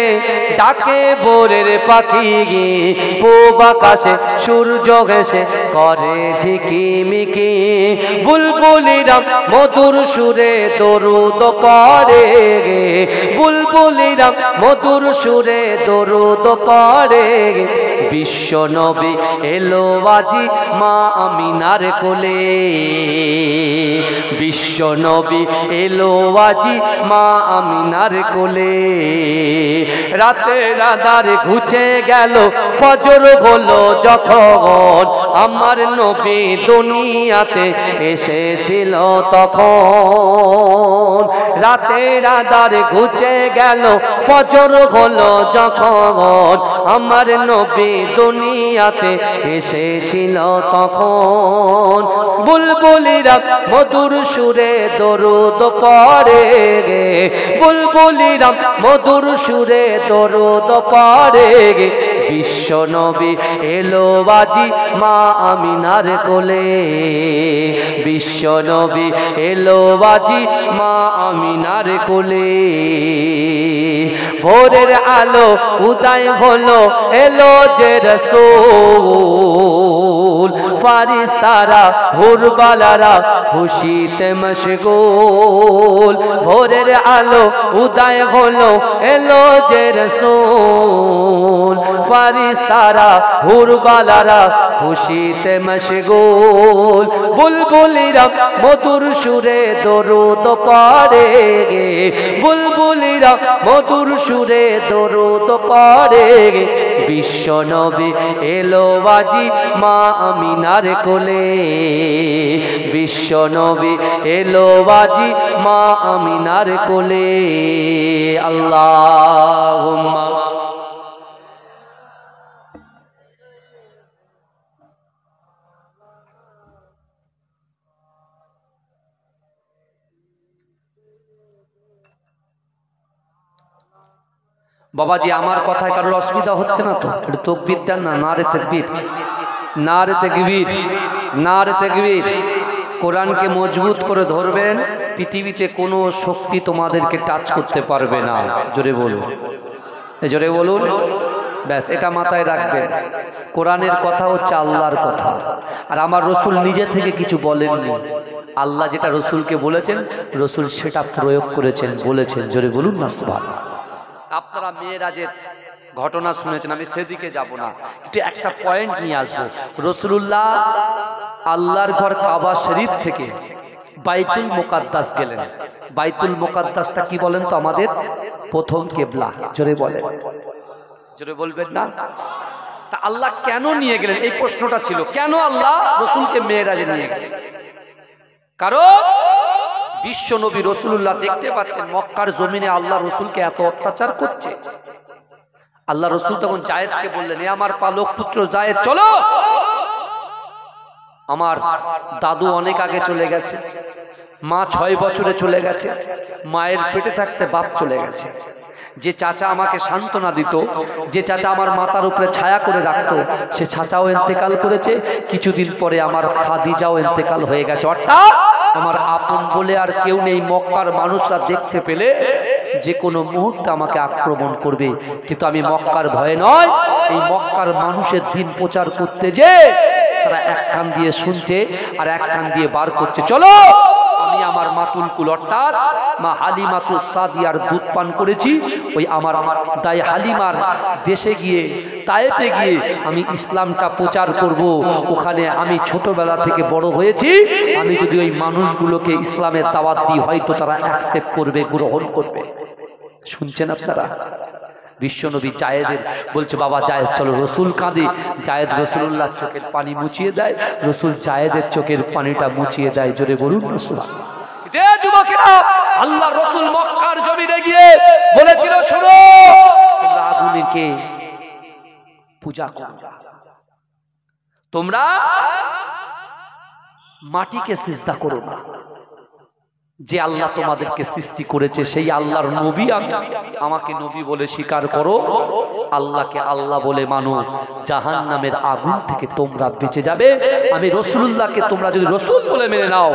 ডাকে ভোরের পাখি, পূব আকাশে সূর্য ঘেঁষে করে ঝিকিমিকি, বুলবুলিরা মধুর সুরে দরুদ পড়ে, বুলবুলিরা মধুর সুরে দরুদ পড়ে। বিশ্ব নবী এলো আজি মা আমিনার কোলে, বিশ্ব নবী এলো আজি মা আমিনার কোলে। রাতের আঁধার ঘুচে গেল ফজর হলো যখন, আমার নবী দুনিয়াতে এসেছিল তখন। রাতের আঁধার ঘুচে গেল ফজর হলো যখন, আমার নবী দুনিয়াতে এসেছিল তখন। বুলবুলিরা মধুর সুরে দরুদ পড়ে, বুলবুলিরা মধুর সুরে দরুদ পড়ে। বিশ্ব নবী এলো বাজি মা আমিনার কোলে, বিশ্ব নবী এলো বাজি মা আমিনার কোলে। ভোরের আলো উদয় হলো এলো যে রাসূল, ফারিস্তারা হুরবালারা খুশিতে মশগুল। ভোরের আলো উদয় হলো এলো যে রাসূল, ফারিস্তারা হুরবালারা খুশিতে মশগুল। বুলবুলিরা মধুর সুরে দরুদ পড়ে, বুলবুলিরা মধুর সুরে দরুদ পড়ে। বিশ্ব নবী এলো বাজি মা আমিনার কোলে, বিশ্ব নবী এলো বাজি মা আমিনার কোলে। আল্লাহুম্মা বাবাজি, আমার কথায় কারোর অসুবিধা হচ্ছে না তো? একটু তাকবীর দেন না। নারে তাকবীর, নারে তাকবীর, নারে তাকবীর। কোরআনকে মজবুত করে ধরবেন, পৃথিবীতে কোনো শক্তি তোমাদেরকে টাচ করতে পারবে না। জোরে বলুন, জোরে বলুন। ব্যাস, এটা মাথায় রাখবেন। কোরআনের কথা হচ্ছে আল্লাহর কথা, আর আমার রসুল নিজে থেকে কিছু বলেননি। আল্লাহ যেটা রসুলকে বলেছেন, রসুল সেটা প্রয়োগ করেছেন, বলেছেন। জোরে বলুন না সুবহানাল্লাহ। আপনারা মেয়েরাজের ঘটনা শুনেছেন, আমি সেদিকে যাব না, কিন্তু একটা পয়েন্ট নিয়ে আসবো। রাসূলুল্লাহ আল্লাহর ঘর কাবা শরীফ থেকে বাইতুল মুকাদ্দাস গেলেন। বাইতুল মুকাদ্দাসটা কি বলেন তো? আমাদের প্রথম কিবলা। জোরে বলেন, জোরে বলবেন না? তা আল্লাহ কেন নিয়ে গেলেন, এই প্রশ্নটা ছিল। কেন আল্লাহ রাসূলকে মেয়েরাজে নিয়ে গেলেন? কারণ বিশ্ব নবী রাসূলুল্লাহ দেখতে পাচ্ছেন মক্কার জমিনে আল্লাহ রসুলকে এত অত্যাচার করছে। আল্লাহ রসুল তখন জায়েদকে বললেন, এ আমার পালক পুত্র জায়েদ, চলো। আমার দাদু অনেক আগে চলে গেছে, মা 6 বছরে চলে গেছে, মায়ের পেটে থাকতে বাপ চলে গেছে। যে চাচা আমাকে সান্ত্বনা দিত, যে চাচা আমার মাথার উপরে ছায়া করে রাখতো, সে চাচাও ইন্তেকাল করেছে। কিছুদিন পরে আমার খাদিজাও ইন্তেকাল হয়ে গেছে। অর্থাৎ আমার আপন বলে আর কেউ নেই। মক্কার মানুষরা দেখতে পেলে যে কোনো মুহূর্তে আমাকে আক্রমণ করবে, কিন্তু আমি মক্কার ভয়ে নয়, এই মক্কার মানুষের দিন প্রচার করতে যে তারা এক কান দিয়ে শুনছে আর এক কান দিয়ে বার করছে। চলো, আমি আমার মাতুল কুল অর্থাৎ মা হালিমাতুস সাদিয়ার দুধ পান করেছি। ওই আমার দাই হালিমার দেশে গিয়ে, তায়েফে গিয়ে আমি ইসলামটা প্রচার করব। ওখানে আমি ছোটবেলা থেকে বড় হয়েছি। আমি যদি ওই মানুষগুলোকে ইসলামের দাওয়াত দিই, হয়তো তারা অ্যাকসেপ্ট করবে, গ্রহণ করবে। শুনছেন আপনারা? বিশ্বনবী জায়েদের বলছে, বাবা জায়েদ চলো। রসুল কাঁদে, জায়েদ রসুল্লাহ চোখের পানি মুছিয়ে দেয়, রসুল জায়েদের চোখের পানিটা মুছিয়ে দেয়। জোরে বলুন না সুবহানাল্লাহ। যুবকেরা, আল্লাহ রসুল মক্কার জমিনে গিয়ে বলেছিল, শোনো, তোমরা আগুনকে পূজা করো, তোমরা মাটিকে সিজদা করো না। যে আল্লাহ তোমাদেরকে সৃষ্টি করেছে সেই আল্লাহর নবী আমি, আমাকে নবী বলে স্বীকার করো, আল্লাহকে আল্লাহ বলে মানো, জাহান্নামের আগুন থেকে তোমরা বেঁচে যাবে। আমি রাসূলুল্লাহকে তোমরা যদি রাসূল বলে মেনে নাও,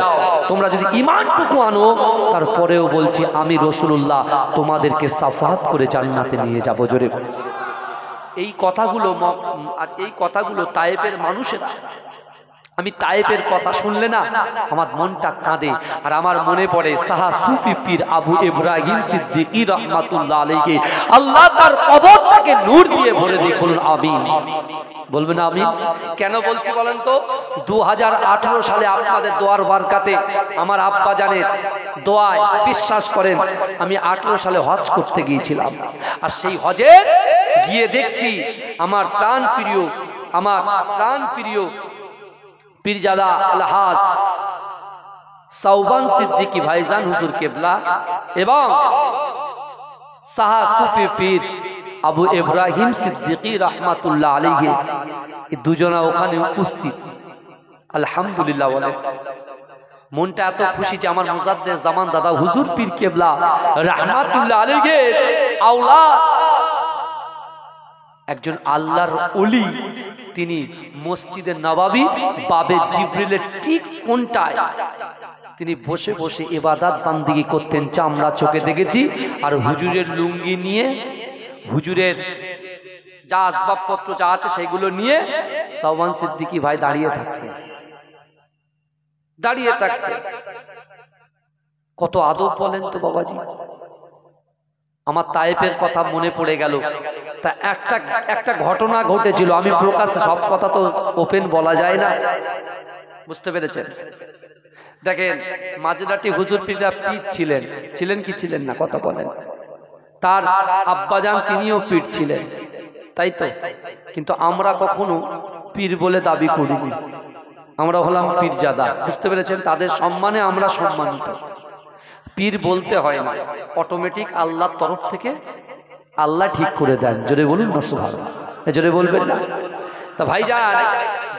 তোমরা যদি ঈমানটুকু আনো, তারপরেও বলছি আমি রাসূলুল্লাহ তোমাদেরকে সাফাত করে জান্নাতে নিয়ে যাব। জোরে এই কথাগুলো, আর এই কথাগুলো তায়েফের মানুষেরা, আমি তায়েফের কথা শুনলে না আমার মনটা কাঁদে। আর আমার মনে পড়ে সাহা সুফি পীর আবু ইব্রাহিম সিদ্দিকী রাহমাতুল্লাহ আলাইহি, আল্লাহ তার কবরটাকে নূর দিয়ে ভরে দিক। বলুন আমিন, বলবেন আমিন। কেন বলছি বলেন তো? 2018 সালে আপনাদের দোয়ার বারকাতে, আমার আব্বা জানের দোয়ায়, বিশ্বাস করেন, আমি 18 সালে হজ করতে গিয়েছিলাম। আর সেই হজে গিয়ে দেখছি আমার প্রাণ প্রিয় পীরজাদা আলহাজ সাউবান সিদ্দিকী ভাইজান হুজুর কেবলা এবং সাহা সুফি পীর আবু ইব্রাহিম সিদ্দিকী রাহমাতুল্লাহ আলাইহি, এই দুজনা ওখানে উপস্থিত। আলহামদুলিল্লাহ বলে মনটা এত খুশি যে আমার মুজাদ্দেদ জামান দাদা হুজুর পীর কেবলা রাহমাতুল্লাহ আলাইহি আওলাদ একজন আল্লাহর ওলি, তিনি মসজিদে নববী বাবে জিবরিলের ঠিক কোনটায় তিনি বসে বসে ইবাদত বান্দিগি করতেন, যা আমরা চোখে দেখেছি। আর হুজুরের লুঙ্গি নিয়ে, হুজুরের যা আসবাবপত্র যা আছে সেগুলো নিয়ে সাওবান সিদ্দিকী ভাই দাঁড়িয়ে থাকতেন। কত আদব বলেন তো বাবাজি। আমার তায়েফের কথা মনে পড়ে গেল। তা একটা ঘটনা ঘটেছিল, আমি প্রকাশ্যে সব কথা তো ওপেন বলা যায় না, বুঝতে পেরেছেন? দেখেন, মাঝরাটি হুজুর পীররা পীর ছিলেন কি ছিলেন না, কথা বলেন। তার আব্বাজান তিনিও পীর ছিলেন, তাই তো। কিন্তু আমরা কখনো পীর বলে দাবি করিনি, আমরা হলাম পীরজাদা, বুঝতে পেরেছেন? তাদের সম্মানে আমরা সম্মানিত। পীর বলতে হয় না, অটোমেটিক আল্লাহর তরফ থেকে আল্লাহ ঠিক করে দেন। জোরে বলুন না সুবহানাল্লাহ, জোরে বলবেন না? তা ভাইজান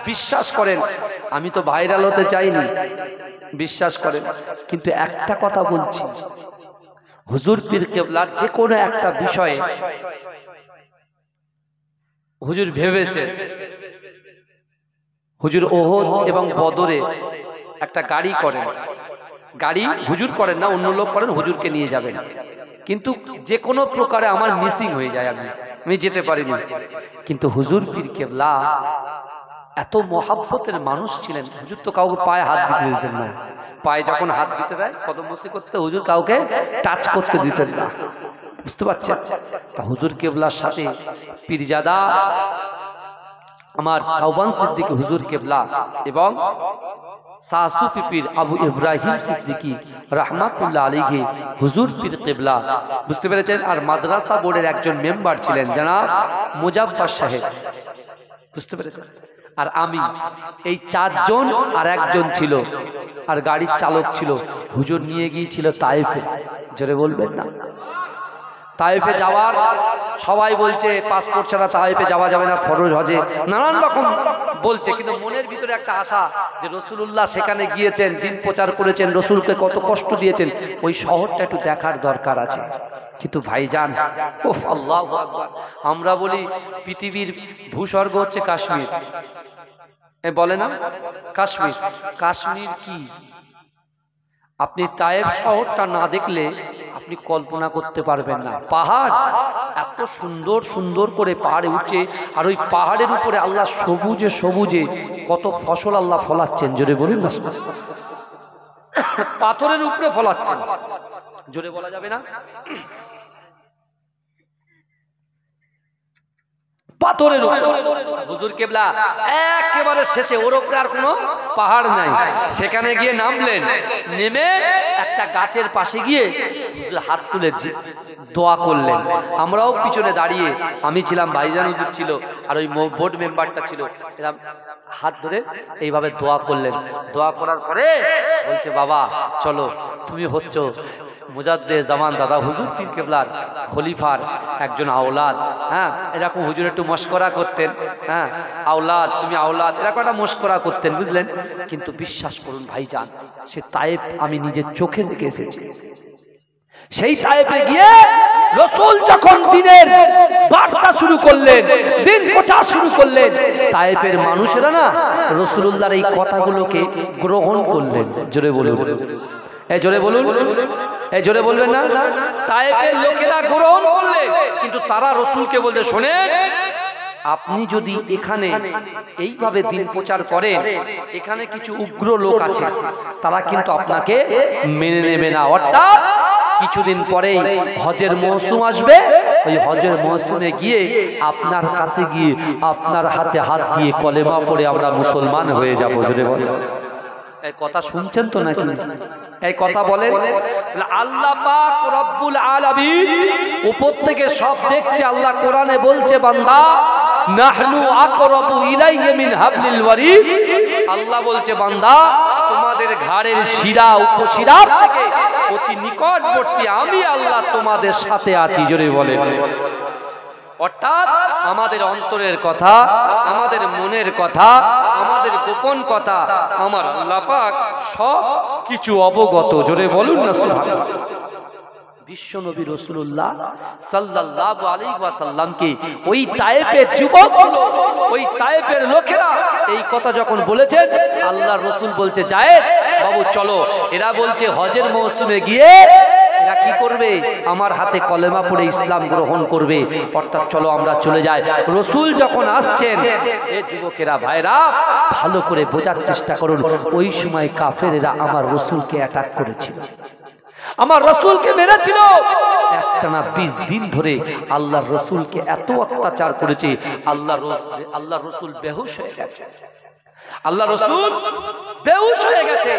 বিশ্বাস করেন, আমি তো ভাইরাল হতে চাইনি, বিশ্বাস করেন। কিন্তু একটা কথা বলছি, হুজুর পীর কেবলার যে কোনো একটা বিষয়ে হুজুর ভেবেছে। হুজুর ওহদ এবং বদরে একটা গাড়ি করেন, গাড়ি হুজুর করেন না, অন্য লোক করেন, হুজুরকে নিয়ে যাবেন। কিন্তু যে কোনো প্রকারে আমার মিসিং হয়ে যায়, আমি যেতে পারিনি। কিন্তু হুজুর পীর কেবলা এত মহাব্বতের মানুষ ছিলেন, হুজুর তো কাউকে পায়ে হাত দিতে দিতেন না। পায়ে যখন হাত দিতে দেয় কদমবসি করতে, হুজুর কাউকে টাচ করতে দিতেন না, বুঝতে পারছেন? তা হুজুর কেবলার সাথে পীরজাদা আমার সাওবান সিদ্দিকী হুজুর কেবলা এবং সাসুফি পীর আবু ইব্রাহিম সিদ্দিকী রাহমাতুল্লাহ আলাইহি হুজুর পীর কেবলা, বুঝতে পেরেছেন? আর মাদ্রাসা বোর্ডের একজন মেম্বার ছিলেন জনাব মুজাফফর সাহেব, বুঝতে পেরেছেন? আর আমি, এই চারজন আর একজন ছিল, আর গাড়ির চালক ছিল। হুজুর নিয়ে গিয়েছিল তায়েফে। জোরে বলবেন না? তায়েফে যাওয়ার সবাই বলছে পাসপোর্ট ছাড়া তায়েফে যাওয়া যাবে না, ফরজ হজে নানান রকম বলছে। কিন্তু মনের ভিতরে একটা আশা যে রাসূলুল্লাহ সেখানে গিয়েছেন, দিন প্রচার করেছেন, রাসূলকে কত কষ্ট দিয়েছেন, ওই শহরটা একটু দেখার দরকার আছে। কিন্তু ভাইজান, ওফ আল্লাহু আকবার, আমরা বলি পৃথিবীর ভূস্বর্গ হচ্ছে কাশ্মীর, বলে না কাশ্মীর? কাশ্মীর কি আপনি তায়েফ শহরটা না দেখলে আপনি কল্পনা করতে পারবেন না। পাহাড় এত সুন্দর সুন্দর করে পাহাড়ে উঠছে, আর ওই পাহাড়ের উপরে আল্লাহ সবুজে সবুজে কত ফসল আল্লাহ ফলাচ্ছেন। জোরে বলুন না। পাথরের উপরে ফলাচ্ছেন, জোরে বলা যাবে না? পাথরের উপরে হুজুর কেবলা একেবারে শেষে, ওর উপরে আর কোনো পাহাড় নাই, সেখানে গিয়ে নামলেন। নেমে একটা গাছের পাশে গিয়ে হুজুর হাত তুলে দোয়া করলেন। আমরাও পিছনে দাঁড়িয়ে, আমি ছিলাম, ভাইজান হুজুর ছিল, আর ওই বোর্ড মেম্বারটা ছিল, এরকম হাত ধরে এইভাবে দোয়া করলেন। দোয়া করার পরে বলছে, বাবা চলো, তুমি হচ্ছ মুজাদ্দে জামান দাদা হুজুর পীর কেবলার খলিফার একজন আওলাদ। হ্যাঁ, এরকম হুজুর একটু মশকরা করতেন। হ্যাঁ, আওলাদ, তুমি আওলাদ, এরকম একটা মশকরা করতেন, বুঝলেন? কিন্তু বিশ্বাস করুন ভাইজান, সে তায়েফ আমি নিজের চোখে দেখে এসেছি। সেই তায়েফে গিয়ে রাসূল যখন দিনের বার্তা শুরু করলেন, দিন প্রচার শুরু করলেন, তায়েফের মানুষেরা না রাসূলুল্লাহর এই কথাগুলোকে গ্রহণ করলেন। জোরে বলুন, জোরে বলুন, জোরে বলবেন না? তায়েফের লোকেরা গ্রহণ করলেন, কিন্তু তারা রাসূলকে বলতে, শোনেন, আপনি যদি এখানে এইভাবে দিন প্রচার করেন, এখানে কিছু উগ্র লোক আছে, তারা কিন্তু আপনাকে মেনে নেবে না। অর্থাৎ কিছুদিন পরেই হজের মৌসুম আসবে, ওই হজের মৌসুমে গিয়ে আপনার কাছে গিয়ে আপনার হাতে হাত দিয়ে কলেমা পড়ে আমরা মুসলমান হয়ে যাব। জোরে বলেন, এই কথা শুনছেন তো নাকি? এই কথা বলেন। আল্লাহ পাক রব্বুল আলামিন উপর থেকে সব দেখছে। আল্লাহ কোরআনে বলছে, বান্দা নাহনু আকরাবু ইলাইহি মিন হাবলিল ওয়ারিদ। আল্লাহ বলছে, বান্দা তোমাদের ঘাড়ের শিরা উপশিরা থেকে অতি নিকটবর্তী আমি আল্লাহ তোমাদের সাথে আছি। জোরে বলেন। অর্থাৎ আমাদের অন্তরের কথা, আমাদের মনের কথা, আমাদের গোপন কথা আমার আল্লাহ পাক সব কিছু অবগত। জোরে বলুন না সুবহানাল্লাহ। বিশ্ব নবী রাসূলুল্লাহ সাল্লাল্লাহু আলাইহি ওয়াসাল্লামকে ওই তায়েফের যুবক, ওই তায়েফের লোকেরা এই কথা যখন বলেছেন, আল্লাহর রাসূল বলছে যায়েদ বাবু চলো। এরা বলছে হজের মৌসুমে গিয়ে এরা কি করবে, আমার হাতে কলেমা পড়ে ইসলাম গ্রহণ করবে, অর্থাৎ চলো আমরা চলে যাই। রাসূল যখন আসছেন, এই যুবকেরা ভাইরা ভালো করে বোঝার চেষ্টা করুন, ওই সময় কাফেরেরা আমার রাসূলকে অ্যাটাক করেছিল, আমার রাসূলকে মেরেছিল। একটানা 20 দিন ধরে আল্লাহর রাসূলকে এত অত্যাচার করেছে, আল্লাহর রাসূল বেহুশ হয়ে গেছে, আল্লাহর রাসূল বেহুশ হয়ে গেছে।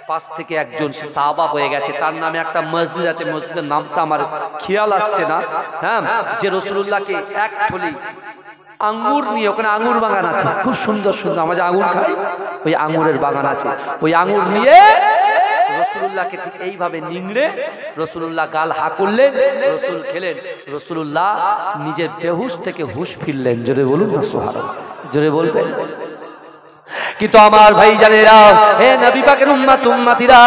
পাশ থেকে একজন সাহাবা হয়ে গেছে, তার নামে একটা মসজিদ আছে, মসজিদের নামটা আমার খেয়াল আসছে না, হ্যাঁ, যে রাসূলুল্লাহকে এক থলি আঙ্গুর নিয়ে, ওখানে আঙ্গুর বাগান আছে খুব সুন্দর সুন্দর, আমরা যে আঙ্গুর খাই ওই আঙ্গুরের বাগান আছে, ওই আঙ্গুর নিয়ে রাসূলুল্লাহকে ঠিক এইভাবে নিংড়ে রাসূলুল্লাহ গাল হা করলেন, রাসূল খেলেন, রাসূলুল্লাহ নিজের বেহুশ থেকে হুশ ফিরলেন। জোরে বলুন না সুবহানাল্লাহ, জোরে বলবেন। কিন্তু আমার ভাই জানেরা, হে নবী পাকের উম্মত উম্মতিরা,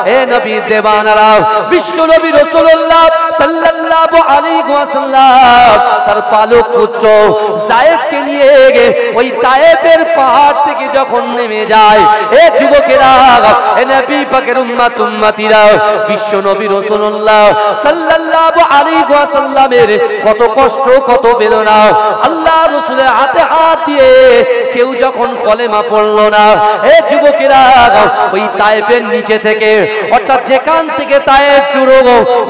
হে নবী দেবানারা, বিশ্ব নবী রাসূলুল্লাহ সাল্লাল্লাহু আলাইহি ওয়াসাল্লাম তার পালক পুত্র যায়েদকে নিয়ে ওই তায়েফের পাহাড় থেকে যখন নেমে যায়, হে যুবকেরা, হে নবী পাকের উম্মত উম্মতিরা, বিশ্ব নবী রাসূলুল্লাহ সাল্লাল্লাহু আলাইহি ওয়াসাল্লামের কত কষ্ট, কত বেদনা, আল্লাহ রাসূলের হাতে হাত দিয়ে কেউ যখন কলেমা পড়লো না। হে যুবকেরা, ওই তায়েফের নিচে থেকে, অর্থাৎ যেখান থেকে তায়েফ শুরু,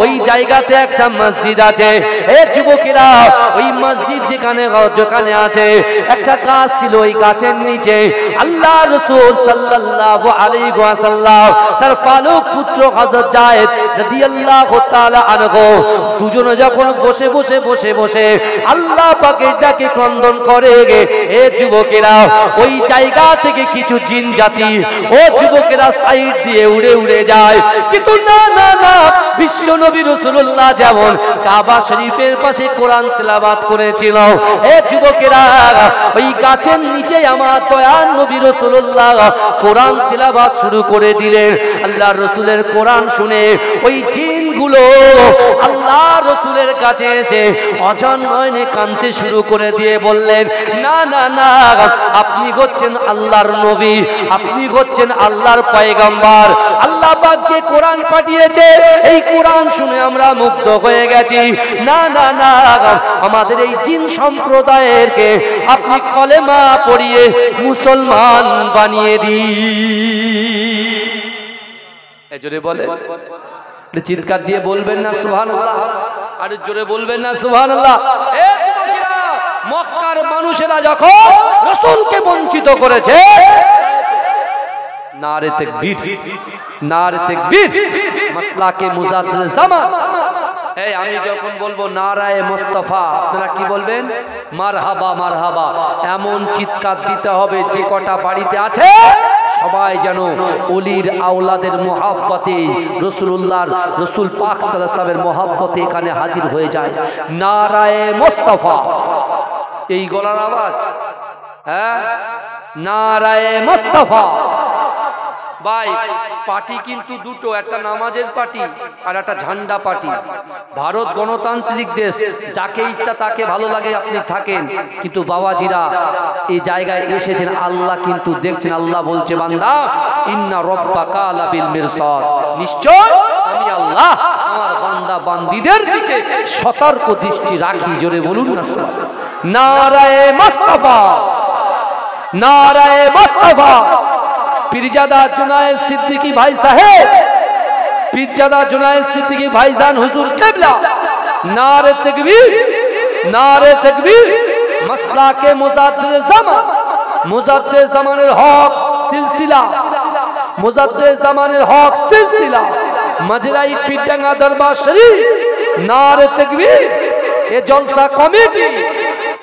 ওই জায়গাতে একটা মসজিদ আছে। হে যুবকেরা, ওই মসজিদ যেখানে আছে একটা গাছ ছিল, ওই গাছের নিচে আল্লাহ রাসূল সাল্লাল্লাহু আলাইহি ওয়াসাল্লাম তার পালক পুত্র হযরত যায়েদ রাদিয়াল্লাহু তাআলা আনহু দুজনে যখন বসে আল্লাহ পাকের ডাকে ক্রন্দন করে। হে যুবকেরা, ওই জায়গা থেকে কিছু জিন জাতি, ও যুবকেরা, সাইড দিয়ে উড়ে যায়। কিন্তু না না না, বিশ্ব নবী রাসূলুল্লাহ যেমন কাবা শরীফের পাশে কোরআন তেলাওয়াত করেছিল, হে যুবকেরা, ওই গাছের নিচে আমার দয়ার নবী রাসূলুল্লাহ কোরআন তেলাওয়াত শুরু করে দিলেন। আল্লাহর রাসূলের কোরআন শুনে ওই জিনগুলো আল্লাহ রাসূলের কাছে এসে অজান নয়নে কাঁদতে শুরু করে দিয়ে বললেন, না না না, আপনি হচ্ছেন আল্লাহর নবী, আপনি হচ্ছেন আল্লাহর পয়গম্বর, আল্লাহ পাক যে কোরআন পাঠিয়েছে এই কোরআন শুনে আমরা মুগ্ধ হয়ে গেছি। না না না, আমাদের এই জিন সম্প্রদায়েরকে আপনি কলেমা পড়িয়ে মুসলমান বানিয়ে দিন। জোরে বলে, চিৎকার দিয়ে বলবেন না সুবহানাল্লাহ, আর জোরে বলবেন না সুবহানাল্লাহ। এ যুবকেরা, মক্কার মানুষেরা যখন রাসূলকে বঞ্চিত করেছে, নারে তাকবীর, নারে তাকবীর, মাসলাকে মুজাদ্দিদ জামান। এই আমি যখন বলবো নারায়ে মুস্তাফা, আপনারা কি বলবেন? মারহাবা মারহাবা, এমন চিৎকার দিতে হবে যে কটা বাড়িতে আছে সবাই যেন ওলির আওলাদের মহব্বতে, রাসূলুল্লাহর, রাসূল পাক সাল্লাল্লাহু আলাইহি ওয়াসাল্লামের মহব্বতে এখানে হাজির হয়ে যায়। নারায়ে মুস্তাফা, এই গলার আওয়াজ, হ্যাঁ, নারায়ে মুস্তাফা। ভাই, পার্টি কিন্তু দুটো, একটা নামাজের পার্টি আর একটা ঝান্ডা পার্টি। ভারত গণতান্ত্রিক দেশ, যাকে ইচ্ছা তাকে ভালো লাগে আপনি থাকেন, কিন্তু বাবাজিরা এই জায়গায় এসেছেন, আল্লাহ কিন্তু দেখছেন। আল্লাহ বলছে, বান্দা ইন্না রাব্বাকা লাবিল মিরসাদ, নিশ্চয় আমি আল্লাহ আমার বান্দা বান্দীদের দিকে সতর্ক দৃষ্টি রাখি। জোরে বলুন না সুবহানাল্লাহ। নারায়ে মুস্তাফা, নারায়ে মুস্তাফা। পীরজাদা জুনায়েদ সিদ্দিকী ভাই সাহেব, পীরজাদা জুনায়েদ সিদ্দিকী ভাইজান হুজুর কিবলা, নারে তাকবীর, নারে তাকবীর। মাসলাকে মুজাদ্দিদ জামান, মুজাদ্দিদ জামানের হক সিলসিলা, মুজাদ্দিদ জামানের হক সিলসিলা, মাজরাই পীরডাঙ্গা দরবার শরীফ, নারে তাকবীর। এ জলসা কমিটি